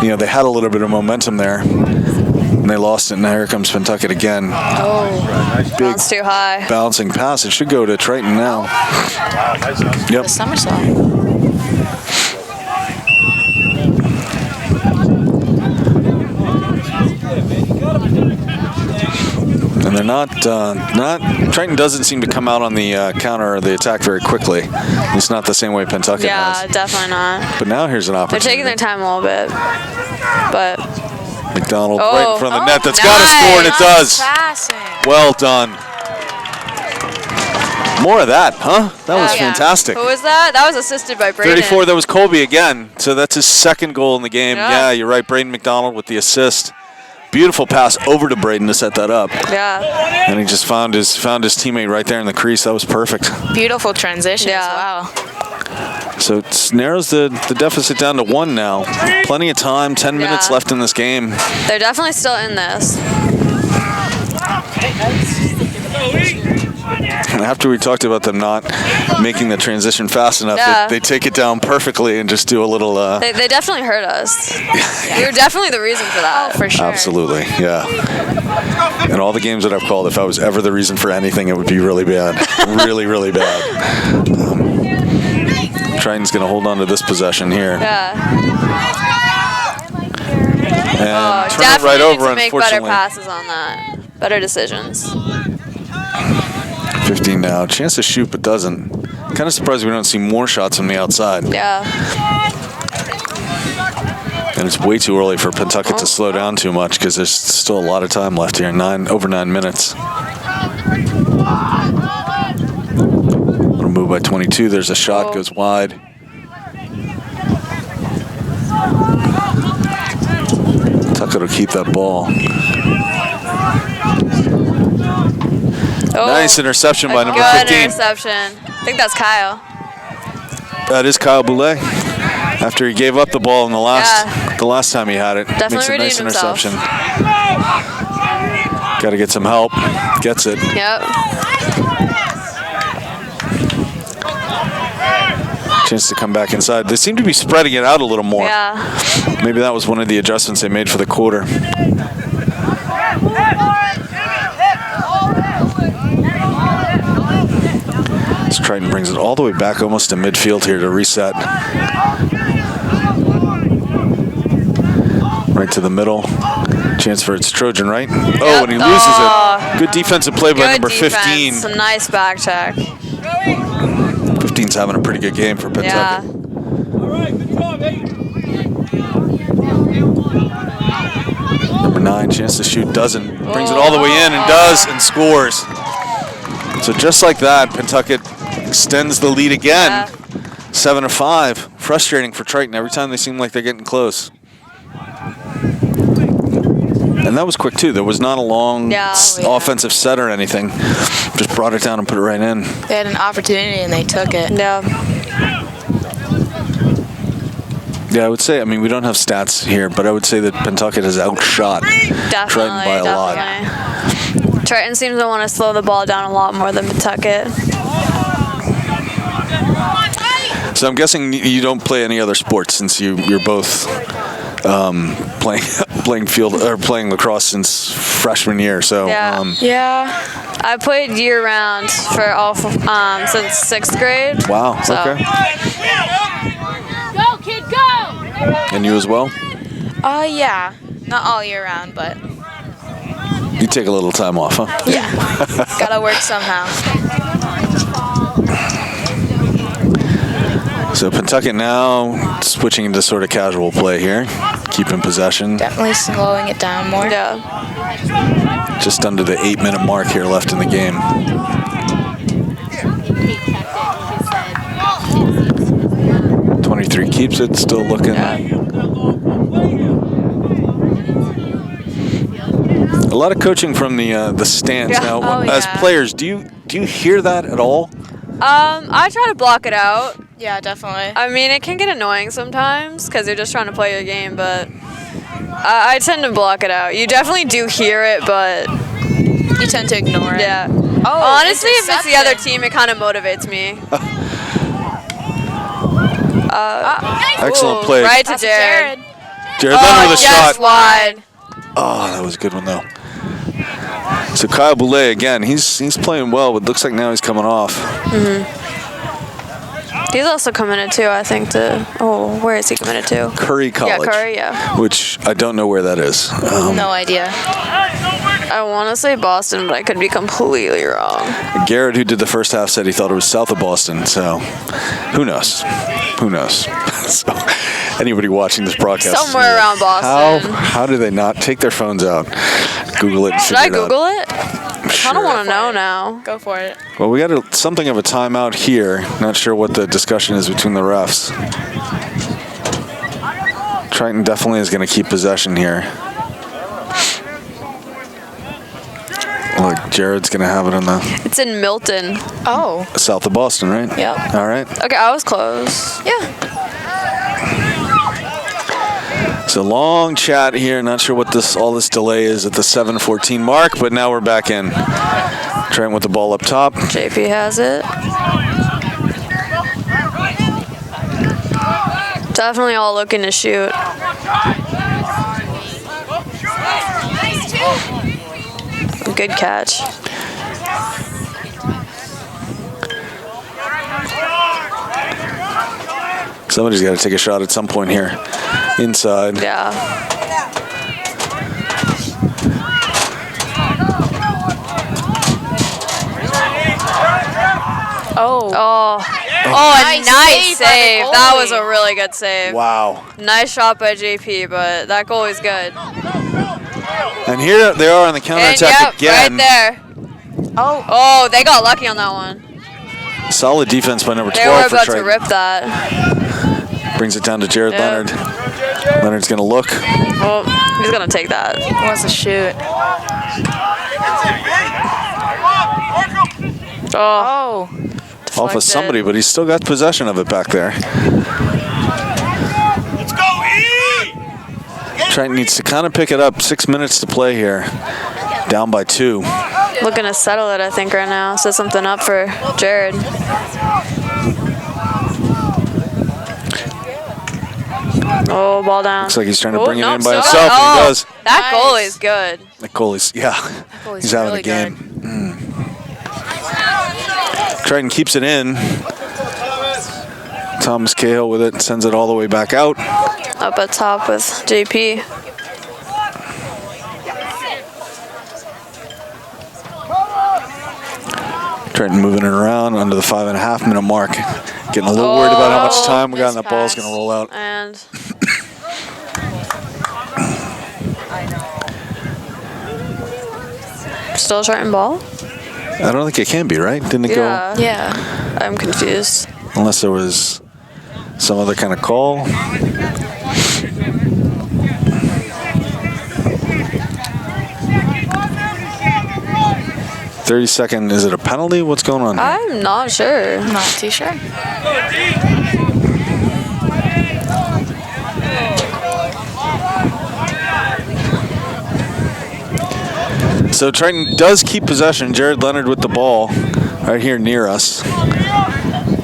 A: they had a little bit of momentum there. And they lost it. Now here comes Pentucket again. Big
D: Bounce too high.
A: bouncing pass. It should go to Triton now. Yep.
C: The somersault.
A: And they're not Triton doesn't seem to come out on the counter or the attack very quickly. It's not the same way Pentucket
D: Yeah,
A: has.
D: definitely not.
A: But now here's an
D: They're
A: opportunity.
D: taking their time a little bit, but
A: McDonald right in front of the net. That's
D: nice.
A: got to score, and it does.
C: Passing.
A: Well done. More of that, huh? That was fantastic.
D: Who was that? That was assisted by Braden.
A: 34, that was Colby again. So that's his second goal in the game. Yeah, you're right. Braden McDonald with the assist. Beautiful pass over to Braden to set that up.
D: Yeah.
A: And he just found his teammate right there in the crease. That was perfect.
C: Beautiful transition as well.
A: So it narrows the deficit down to 1 now. Plenty of time, 10 minutes left in this game.
D: They're definitely still in this.
A: And after we talked about them not making the transition fast enough, they take it down perfectly and just do a little...
D: They definitely hurt us. We were definitely the reason for that.
C: Oh, for sure.
A: Absolutely, yeah. In all the games that I've called, if I was ever the reason for anything, it would be really bad. Really, really bad. Triton's going to hold on to this possession here.
D: Yeah.
A: And turn it
D: Definitely
A: right
D: need
A: over,
D: to make better
A: unfortunately.
D: passes on that. Better decisions.
A: 15 now. Chance to shoot, but doesn't. Kind of surprised we don't see more shots from the outside.
D: Yeah.
A: And it's way too early for Pentucket to slow down too much because there's still a lot of time left here. Over 9 minutes. Little move by 22. There's a shot, goes wide. Pentucket will keep that ball. Nice interception by number 15.
D: Good interception. I think that's Kyle.
A: That is Kyle Boulay. After he gave up the ball in the last time he had it.
D: Definitely
A: makes a nice
D: redeemed himself.
A: interception. Got to get some help. Gets it.
D: Yep.
A: Chance to come back inside. They seem to be spreading it out a little more.
D: Yeah.
A: Maybe that was one of the adjustments they made for the quarter. So Triton brings it all the way back almost to midfield here to reset. Right to the middle. Chance for it's Trojan, right? Oh, and he loses it. Good defensive play by number 15.
D: Some nice back check.
A: 15's having a pretty good game for Pentucket.
D: Yeah.
F: All right, good job, eh?
A: Number 9, chance to shoot, doesn't. Brings it all the way in and does and scores. So just like that, Pentucket extends the lead again. 7-5. Frustrating for Triton every time they seem like they're getting close. And that was quick too. There was not a long offensive set or anything. Just brought it down and put it right in.
C: They had an opportunity and they took it.
D: Yeah.
A: Yeah, I would say, I mean, we don't have stats here, but I would say that Pentucket has outshot Triton by a lot.
D: Triton seems to want to slow the ball down a lot more than Pentucket.
A: So I'm guessing you don't play any other sports since you're both playing field or playing lacrosse since freshman year. So
D: yeah, I played year round for all since 6th grade.
A: Wow.
D: So.
A: Okay.
E: Go, kid, go!
A: And you as well?
C: Yeah. Not all year round, but
A: You take a little time off, huh?
C: yeah. Gotta work somehow.
A: So Pentucket now switching into sort of casual play here, keeping possession.
C: Definitely slowing it down more.
D: Yeah.
A: Just under the 8-minute mark here left in the game.
E: He
A: 23 keeps it, still looking. A lot of coaching from the stands now. As players, do you hear that at all?
D: I try to block it out.
C: Yeah, definitely.
D: I mean, it can get annoying sometimes because you're just trying to play your game, but I tend to block it out. You definitely do hear it, but
C: You tend to ignore it.
D: yeah.
C: Oh,
D: Honestly, if it's the other team, it kind of motivates me.
A: Excellent play.
D: Right to Jared.
A: Jared Leonard with a
D: yes,
A: shot.
D: wide.
A: Oh, that was a good one though. So Kyle Boulay again, he's playing well, but looks like now he's coming off.
D: He's also committed too, I think. Where is he committed to?
A: Curry College.
D: Yeah, Curry. Yeah.
A: Which I don't know where that is.
C: No idea.
D: I want to say Boston, but I could be completely wrong.
A: Garrett, who did the first half, said he thought it was south of Boston. So, who knows? Who knows? So, anybody watching this broadcast,
D: Somewhere around Boston.
A: How do they not take their phones out, Google it, and
D: Should
A: figure
D: I
A: it
D: Google
A: out?
D: it? I kind of want to know now.
C: Go for it.
A: Well, we got something of a timeout here. Not sure what the discussion is between the refs. Triton definitely is going to keep possession here. Look, Jared's going to have it in the
D: It's in Milton.
C: Oh.
A: south of Boston, right?
C: Yep.
A: All right.
D: Okay, I was close.
C: Yeah.
A: So long chat here. Not sure what all this delay is at the 7:14 mark, but now we're back in. Triton with the ball up top.
D: JP has it. Definitely all looking to shoot. Good catch.
A: Somebody's got to take a shot at some point here. Inside.
D: Yeah.
C: Oh.
D: A nice
C: save by the
D: save. That was
C: goalie.
D: a really good save.
A: Wow.
D: Nice shot by JP, but that goalie's good.
A: And here they are on the
D: And
A: counterattack
D: yep,
A: again.
D: right there. Oh, they got lucky on that one.
A: Solid defense by number 12
D: They were
A: for
D: about to
A: Triton.
D: rip that.
A: Brings it down to Jared
D: Yep.
A: Leonard. Leonard's going to look.
D: Oh, he's gonna take that.
C: Wants to shoot.
D: Oh,
C: Oh.
A: Off of somebody, but he's still got possession of it back there.
F: Let's go, E!
A: Triton needs to kind of pick it up. 6 minutes to play here. Down by 2.
D: looking to settle it, I think, right now. Set something up for Jared. Oh, ball down.
A: Looks like he's trying to
D: Oh,
A: bring it
D: nope,
A: in by
D: still
A: himself,
D: got it.
A: and he
D: Oh,
A: does.
D: That
C: Nice.
D: goalie's good.
A: The goalie's, yeah,
C: goalie's
A: he's having
C: really
A: a game. Triton keeps it in. Thomas Cahill with it, sends it all the way back out.
D: Up at top with JP.
A: Triton moving it around under the 5.5 minute mark. Getting a little worried about how much time we got, and that ball's going to roll out.
D: And still Triton ball?
A: I don't think it can be, right? Didn't it
D: Yeah.
C: Yeah.
D: I'm confused.
A: go, unless there was some other kind of call. "30-second, is it a penalty? What's going on here?
D: I'm not sure.
C: Not too sure.
A: So Triton does keep possession. Jared Leonard with the ball right here near us.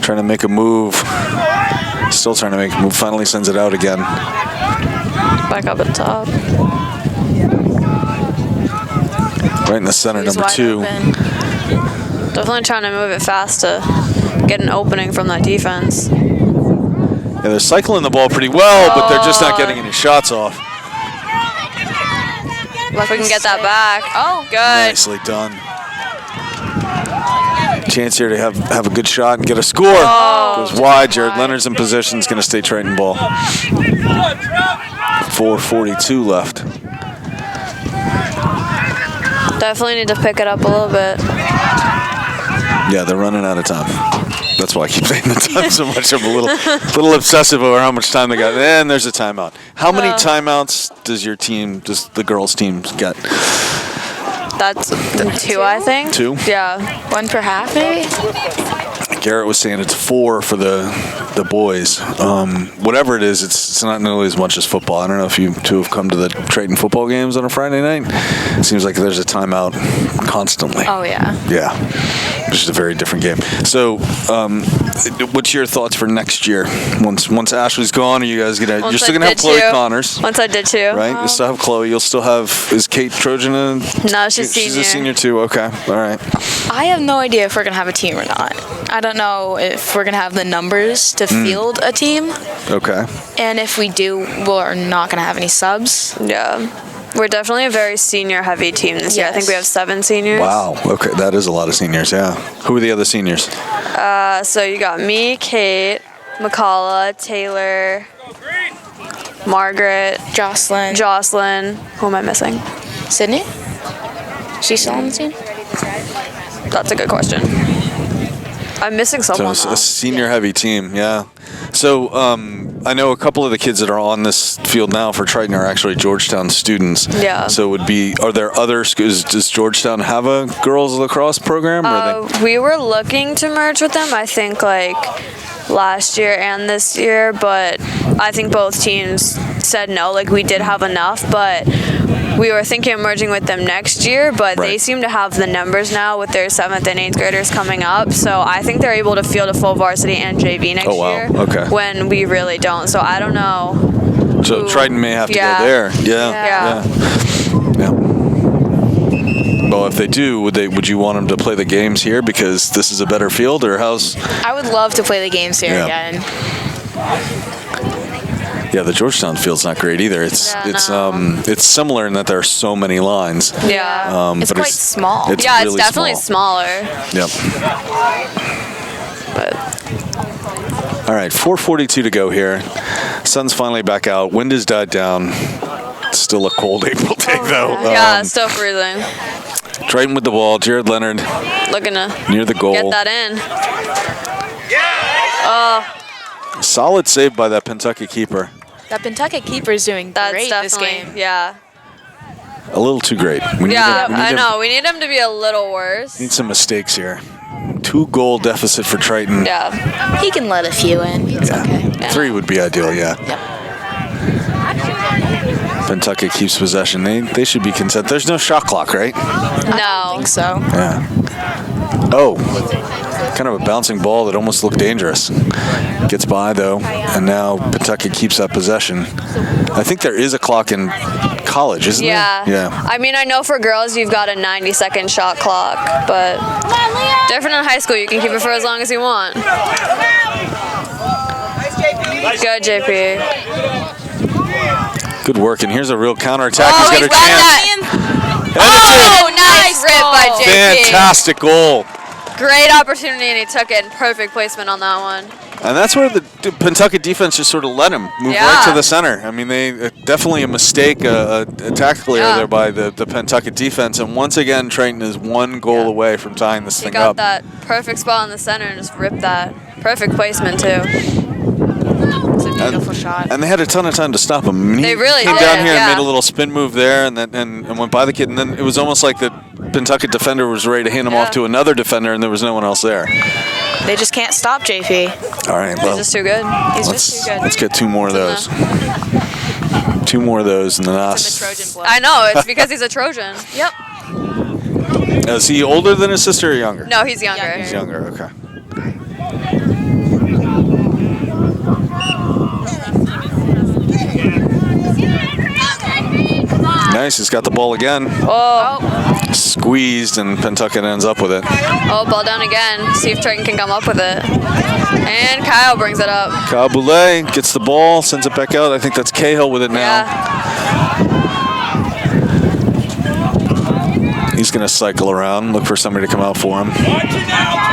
A: Trying to make a move. Still trying to make a move. Finally sends it out again.
D: Back up at top.
A: Right in the center,
C: He's
A: number
C: wide
A: 2.
C: open.
D: Definitely trying to move it fast to get an opening from that defense.
A: Yeah, they're cycling the ball pretty well, but they're just not getting any shots off.
D: If we can get that back. Oh, good.
A: Nicely done. Chance here to have a good shot and get a score. Goes wide. Jared Leonard's in position. Is going to stay Triton ball. 4:42 left.
D: Definitely need to pick it up a little bit.
A: Yeah, they're running out of time. That's why I keep saying the time so much. I'm a little obsessive over how much time they got. And there's a timeout. How many timeouts does the girls' team get?
D: That's 2, I think.
A: 2?
D: Yeah.
C: One per half, maybe?
A: Garrett was saying it's 4 for the boys. Whatever it is, it's not nearly as much as football. I don't know if you two have come to the Triton football games on a Friday night. It seems like there's a timeout constantly.
C: Oh, yeah.
A: Yeah, which is a very different game. So, what's your thoughts for next year? Once Ashley's gone, are you guys gonna?
D: Once
A: You're still
D: I
A: gonna have
D: did
A: Chloe
D: too.
A: Connors,
D: Once I did too.
A: right? You'll still have Chloe. You'll still have. Is Kate Trojan a?
D: No, she's
A: She's
D: senior.
A: a senior too. Okay, all right.
C: I have no idea if we're going to have a team or not. I don't know if we're going to have the numbers to field a team.
A: Okay.
C: And if we do, we're not going to have any subs.
D: Yeah. We're definitely a very senior-heavy team this year. I think we have 7 seniors.
A: Wow. Okay, that is a lot of seniors. Yeah. Who are the other seniors?
D: So you got me, Kate, McCullough, Taylor, Margaret,
C: Jocelyn.
D: Jocelyn. Who am I missing?
C: Sydney? She's still on the team?
D: That's a good question. I'm missing
A: So
D: someone.
A: it's
D: though.
A: a senior-heavy team. Yeah. So I know a couple of the kids that are on this field now for Triton are actually Georgetown students.
D: Yeah.
A: So are there other schools? Does Georgetown have a girls lacrosse program? Or are they?
D: We were looking to merge with them, I think, like last year and this year, but I think both teams said no. Like, we did have enough, but we were thinking of merging with them next year, but they
A: Right.
D: seem to have the numbers now with their 7th and 8th graders coming up. So I think they're able to field a full varsity and JV next
A: Oh, wow.
D: year.
A: Okay.
D: When we really don't. So I don't know.
A: So Triton may have to
D: Yeah.
A: go there.
D: Yeah.
A: Yeah. Well, if they do, would you want them to play the games here because this is a better field, or how's?
C: I would love to play the games here
A: Yeah.
C: again.
A: Yeah, the Georgetown field's not great either. It's it's similar in that there are so many lines.
D: Yeah.
C: It's
A: but
C: quite small.
A: It's
D: Yeah,
A: really
D: it's definitely
A: small.
D: smaller.
A: Yep.
D: But
A: All right, 4:42 to go here. Sun's finally back out. Wind has died down. Still a cold April day, though.
D: yeah, it's still freezing.
A: Triton with the ball. Jared Leonard
D: Looking to
A: near the goal.
D: get that in.
A: Solid save by that Pentucket keeper.
C: That Pentucket keeper is doing
D: That's
C: great this
D: definitely,
C: game.
D: yeah.
A: A little too great. We need
D: Yeah,
A: him- we need
D: I
A: him-
D: know. We need him to be a little worse.
A: Need some mistakes here. 2-goal deficit for Triton.
D: Yeah.
C: He can let a few in. It's okay.
A: 3 would be ideal, yeah.
C: Yep.
A: Pentucket keeps possession. They should be content. There's no shot clock, right?
C: I
D: No.
C: think so.
A: Yeah. Oh, kind of a bouncing ball that almost looked dangerous. Gets by, though, and now Pentucket keeps that possession. I think there is a clock in college, isn't
D: Yeah.
A: there? Yeah.
D: I mean, I know for girls you've got a 90-second shot clock, but different in high school. You can keep it for as long as you want. Good, JP.
A: Good work, and here's a real counterattack.
D: Oh,
A: He's got
D: he's
A: a
D: got
A: chance.
D: that.
A: And it's
D: Oh, nice rip by
A: in.
D: JP.
A: Fantastic goal.
D: Great opportunity, and he took it. Perfect placement on that one.
A: And that's where the Pentucket defense just sort of let him move
D: Yeah.
A: right to the center. I mean, they definitely a mistake, a tactical error
D: Yeah.
A: there by the Pentucket defense. And once again, Triton is 1 goal away from tying this
D: He
A: thing
D: got
A: up.
D: that perfect spot in the center and just ripped that. Perfect placement, too.
C: It's a beautiful shot.
A: And they had a ton of time to stop him. I mean,
D: They
A: he
D: really
A: came
D: did,
A: down here
D: yeah.
A: and made a little spin move there, and went by the kid. And then it was almost like the Pentucket defender was ready to hand him
D: Yeah.
A: off to another defender, and there was no one else there.
C: They just can't stop JP.
A: All right,
D: He's
A: well,
D: just too good.
C: He's just too good.
A: let's get 2 more of those. 2 more of those, and then
C: It's in
A: us.
C: the Trojan blood.
D: I know. It's because he's a Trojan.
C: Yep.
A: Is he older than his sister or younger?
D: No, he's younger.
C: Younger.
A: He's younger. Okay. Nice. He's got the ball again.
D: Oh,
A: Squeezed, and Pentucket ends up with it.
D: oh, ball down again. See if Triton can come up with it. And Kyle brings it up.
A: Kyle Boulay gets the ball, sends it back out. I think that's Cahill with it now.
D: Yeah.
A: He's going to cycle around, look for somebody to come out for him.
F: Watch it now.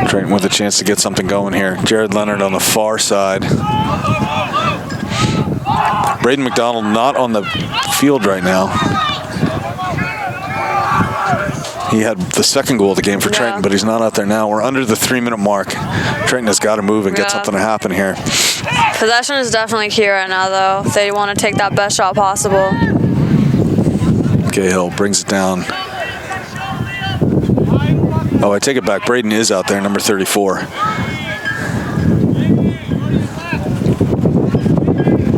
A: Triton with a chance to get something going here. Jared Leonard on the far side. Braden McDonald not on the field right now. He had the 2nd goal of the game for Triton, but he's not out there now. We're under the 3-minute mark. Triton has got to move and get
D: Yeah.
A: something to happen here.
D: Possession is definitely key right now, though. If they want to take that best shot possible.
A: Cahill brings it down. Oh, I take it back. Braden is out there, number 34.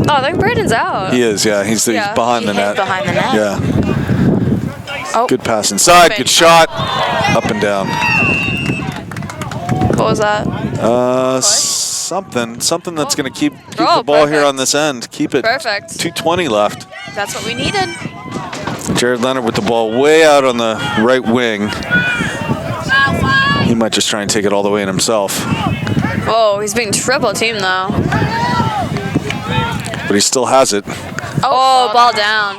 D: Oh, I think Braden's out.
A: He is, yeah. He's
D: Yeah.
A: behind the
C: He hit
A: net.
C: behind the net.
A: Yeah.
C: Oh.
A: Good pass inside. Good shot. Up and down.
D: What was that?
A: Something that's going to keep
D: Oh,
A: the ball here
D: perfect.
A: on this end. Keep it.
D: Perfect.
A: 2:20 left.
C: That's what we needed.
A: Jared Leonard with the ball way out on the right wing. He might just try and take it all the way in himself,
D: Oh, he's being triple teamed, though.
A: but he still has it.
D: Oh, ball down.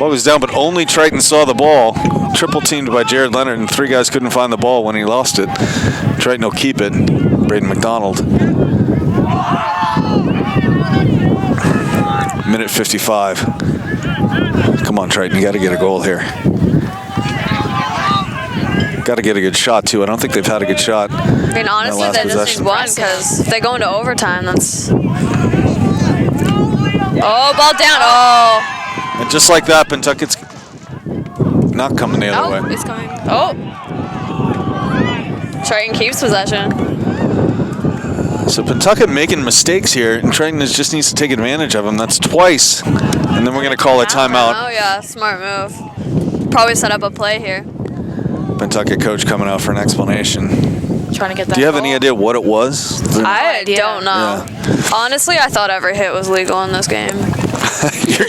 A: Ball was down, but only Triton saw the ball. Triple teamed by Jared Leonard, and 3 guys couldn't find the ball when he lost it. Triton will keep it. Braden McDonald. Minute 55. Come on, Triton, you got to get a goal here. Got to get a good shot, too. I don't think they've had a good shot.
D: I mean, honestly,
A: last
D: they just
A: possession.
D: need one, because if they go into overtime, that's... Oh, ball down. Oh.
A: And just like that, Pentucket's not coming the other way.
C: It's coming.
D: Oh. Triton keeps possession.
A: So Pentucket making mistakes here, and Triton just needs to take advantage of them. That's twice. And then we're going to call a timeout.
D: Oh, yeah, smart move. Probably set up a play here.
A: Pentucket coach coming out for an explanation.
C: Trying to get that.
A: Do you have any
C: goal.
A: idea what it was?
D: I
C: idea.
D: don't know. Honestly, I thought every hit was legal in this game.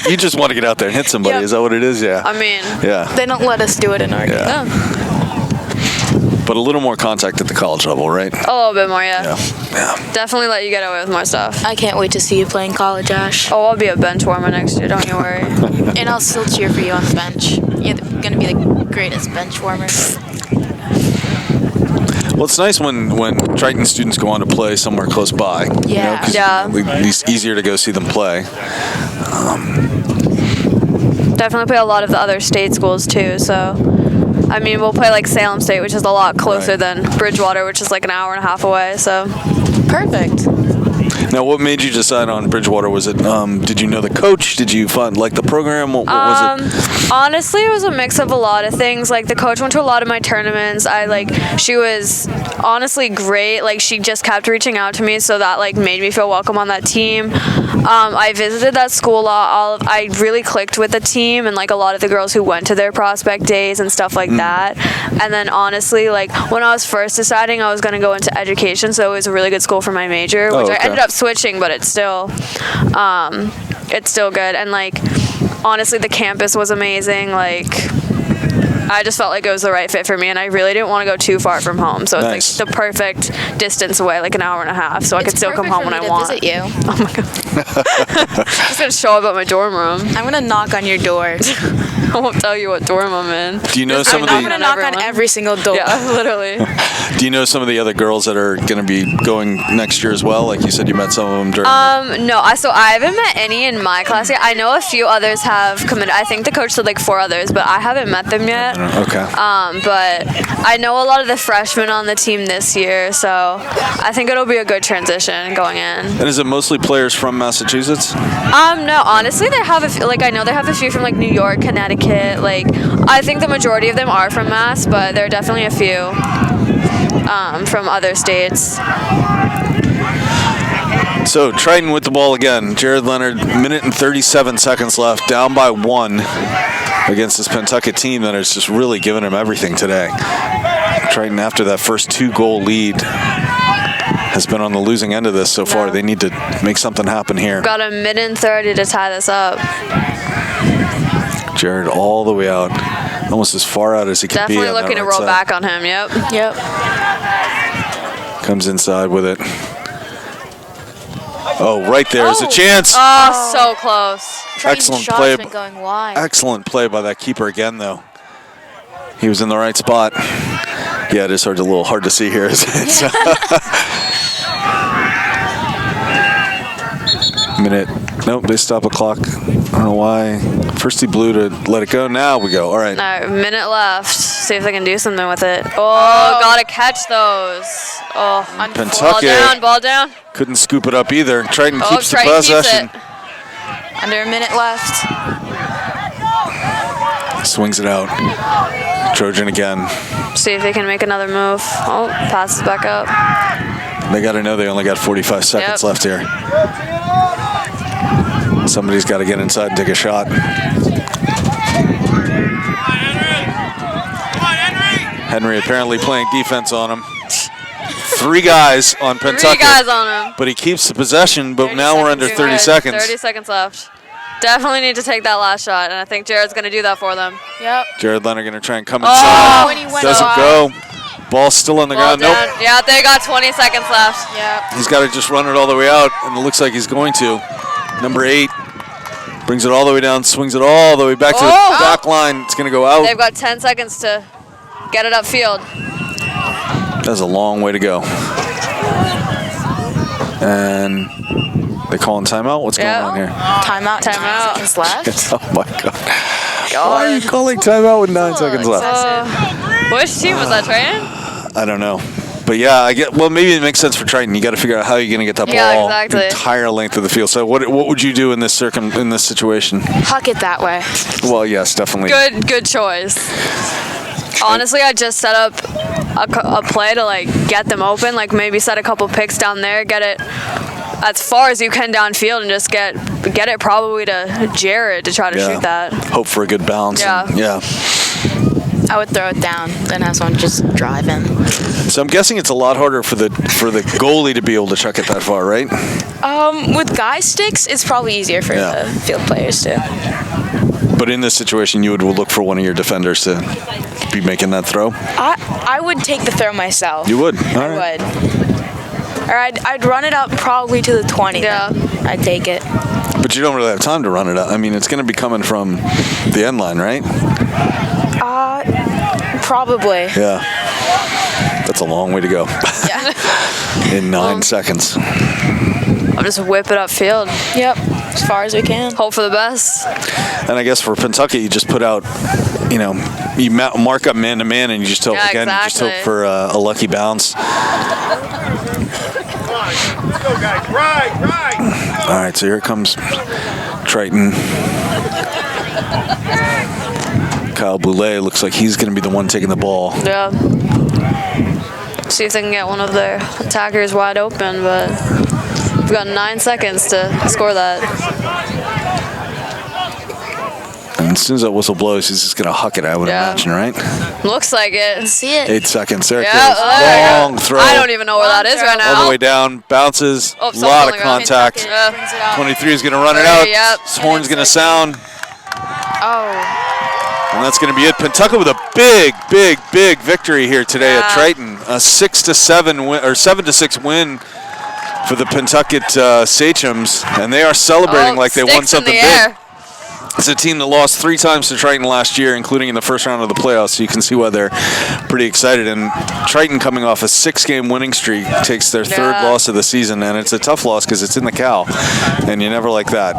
A: You just want to get out there and hit somebody.
C: Yep.
A: Is that what it is? Yeah.
D: I mean,
A: Yeah.
C: They don't let us do it in our game.
A: Yeah.
D: yeah.
A: But a little more contact at the college level, right?
D: A little bit more, yeah.
A: Yeah.
D: Definitely let you get away with more stuff.
C: I can't wait to see you play in college, Ash.
D: Oh, I'll be a bench warmer next year, don't you worry.
C: And I'll still cheer for you on the bench. You're going to be the greatest bench warmer.
A: Well, it's nice when Triton students go on to play somewhere close by.
C: Yeah.
A: 'Cause
D: Yeah.
A: it's easier to go see them play.
D: Definitely play a lot of the other state schools too, so I mean we'll play like Salem State, which is a lot closer
A: Right.
D: than Bridgewater, which is like an hour and a half away, so
C: Perfect.
A: Now, what made you decide on Bridgewater? Was it, did you know the coach? Did you find, like, the program? What was it?
D: honestly it was a mix of a lot of things. Like the coach went to a lot of my tournaments. She was honestly great. Like she just kept reaching out to me, so that like made me feel welcome on that team. I visited that school a lot. I really clicked with the team and like a lot of the girls who went to their prospect days and stuff like that. And then honestly, like when I was first deciding I was going to go into education, so it was a really good school for my major, which
A: okay.
D: I ended up switching, but it's still good. And like honestly, the campus was amazing. Like I just felt like it was the right fit for me, and I really didn't want to go too far from home. So
A: Nice.
D: it's like the perfect distance away, like an hour and a half, so I could still come home when I want.
C: Visit you.
D: Oh my god! I'm just gonna show up at my dorm room.
C: I'm gonna knock on your door.
D: I won't tell you what dorm I'm in.
A: Do you know some of
C: I'm gonna
A: the?
C: knock on
D: everyone.
C: every single door.
D: Yeah, literally.
A: Do you know some of the other girls that are going to be going next year as well? Like you said, you met some of them during.
D: No, so I haven't met any in my class yet. I know a few others have committed. I think the coach said like 4 others, but I haven't met them yet.
A: Okay.
D: But I know a lot of the freshmen on the team this year, so I think it'll be a good transition going in.
A: And is it mostly players from Massachusetts?
D: No, honestly, they have I know they have a few from like New York, Connecticut. Like, I think the majority of them are from Mass, but there are definitely a few from other states.
A: So Triton with the ball again. Jared Leonard, minute and 37 seconds left, down by 1 against this Pentucket team that has just really given him everything today. Triton, after that first 2-goal lead, has been on the losing end of this so far.
D: No.
A: They need to make something happen here.
D: Got a minute and 30 to tie this up.
A: Jared all the way out, almost as far out as he can be.
D: Definitely
A: on that
D: looking to
A: right
D: roll
A: side.
D: back on him. Yep.
C: Yep.
A: Comes inside with it. Oh, right there's a chance.
D: Oh, so close.
A: Excellent
C: Triton's
A: play.
C: shot's been going wide.
A: Excellent play by that keeper again, though. He was in the right spot. Yeah, it is a little hard to see here. Isn't it? Minute. Nope, they stop the clock. I don't know why. First he blew to let it go. Now we go. All right.
D: A minute left. See if they can do something with it. Oh, gotta catch those. Oh,
A: Pentucket
D: ball down.
A: couldn't scoop it up either. Triton
D: Oh,
A: keeps the
D: Triton keeps
A: possession.
D: it.
C: Under a minute left.
A: Swings it out. Trojan again.
D: See if they can make another move. Oh, passes back up.
A: They got to know they only got 45 seconds
D: Yep.
A: left here. Somebody's got to get inside and take a shot. Henry apparently playing defense on him. 3 guys on Pentucket.
D: 3 guys on him.
A: But he keeps the possession, but
D: 30
A: now we're under
D: seconds.
A: 30
D: Good.
A: seconds.
D: 30 seconds left. Definitely need to take that last shot, and I think Jared's going to do that for them.
C: Yep.
A: Jared Leonard going to try and come
D: Oh,
A: inside.
C: when he went
A: Doesn't
C: wide.
A: go. Ball still on the
D: Ball
A: ground. Nope.
D: down. Yeah, they got 20 seconds left.
C: Yep.
A: He's got to just run it all the way out, and it looks like he's going to. Number 8 brings it all the way down, swings it all the way back to the
D: Oh.
A: back line. It's going to go out.
D: They've got 10 seconds to get it upfield.
A: That's a long way to go. And they calling timeout? What's going on here?
C: Timeout.
D: Timeout.
C: 9 seconds left.
A: Oh my God. Why are you calling timeout with 9 seconds left?
D: Which team was that, Triton?
A: I don't know. But yeah, well, maybe it makes sense for Triton. You got to figure out how you're going to get that
D: Yeah,
A: ball
D: exactly.
A: the entire length of the field. So what would you do in this situation?
C: Huck it that way.
A: Well, yes, definitely.
D: Good choice. Honestly, I just set up a play to like get them open, like maybe set a couple picks down there, get it as far as you can downfield, and just get it probably to Jared to try to shoot that.
A: Hope for a good bounce.
D: Yeah.
A: Yeah.
C: I would throw it down, then have someone just drive in.
A: So I'm guessing it's a lot harder for the goalie to be able to chuck it that far, right?
C: With guy sticks, it's probably easier for
A: Yeah.
C: the field players too.
A: But in this situation, you would look for one of your defenders to be making that throw?
E: I would take the throw myself.
A: You would? All
E: I
A: right.
E: would. Or I'd run it up probably to the 20.
D: Yeah.
E: then. I'd take it.
A: But you don't really have time to run it up. I mean, it's going to be coming from the end line, right?
E: Probably.
A: Yeah. That's a long way to go.
E: Yeah.
A: In 9 seconds.
D: I'll just whip it upfield.
E: Yep. As far as we can.
D: Hope for the best.
A: And I guess for Pentucket, you just put out, you mark up man to man, and you just hope
D: Yeah,
A: again. You just hope
D: exactly.
A: for a lucky bounce.
F: Let's go, guys. Right.
A: All right, so here comes Triton. Kyle Boulay looks like he's going to be the one taking the ball.
D: Yeah. See if they can get one of their attackers wide open, but we've got 9 seconds to score that.
A: And as soon as that whistle blows, he's just going to huck it, I would
D: Yeah.
A: imagine, right?
D: Looks like it.
C: See it.
A: 8 seconds. There it
D: Yeah,
A: goes.
D: there you
A: Long
D: go.
A: throw.
D: I don't even know where that is right now.
A: All the way down. Bounces.
D: Oh,
A: A lot of
D: something like
A: contact.
D: Yeah.
C: Brings it out.
A: 23 is going to run it
D: There,
A: out.
D: yep.
A: This horn's going to sound.
C: Oh.
A: And that's going to be it. Pentucket with a big victory here today at Triton. A 6-7 win, or 7-6 win for the Pentucket Sachems, and they are celebrating like they won
D: Sticks in
A: something
D: the
A: big.
D: air.
A: It's a team that lost 3 times to Triton last year, including in the first round of the playoffs, so you can see why they're pretty excited. And Triton, coming off a 6-game winning streak, takes their third loss of the season, and it's a tough loss because it's in the Cal, and you never like that.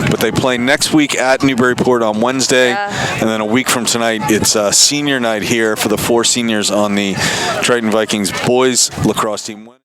A: But they play next week at Newburyport on Wednesday, and then a week from tonight, it's senior night here for the 4 seniors on the Triton Vikings boys lacrosse team.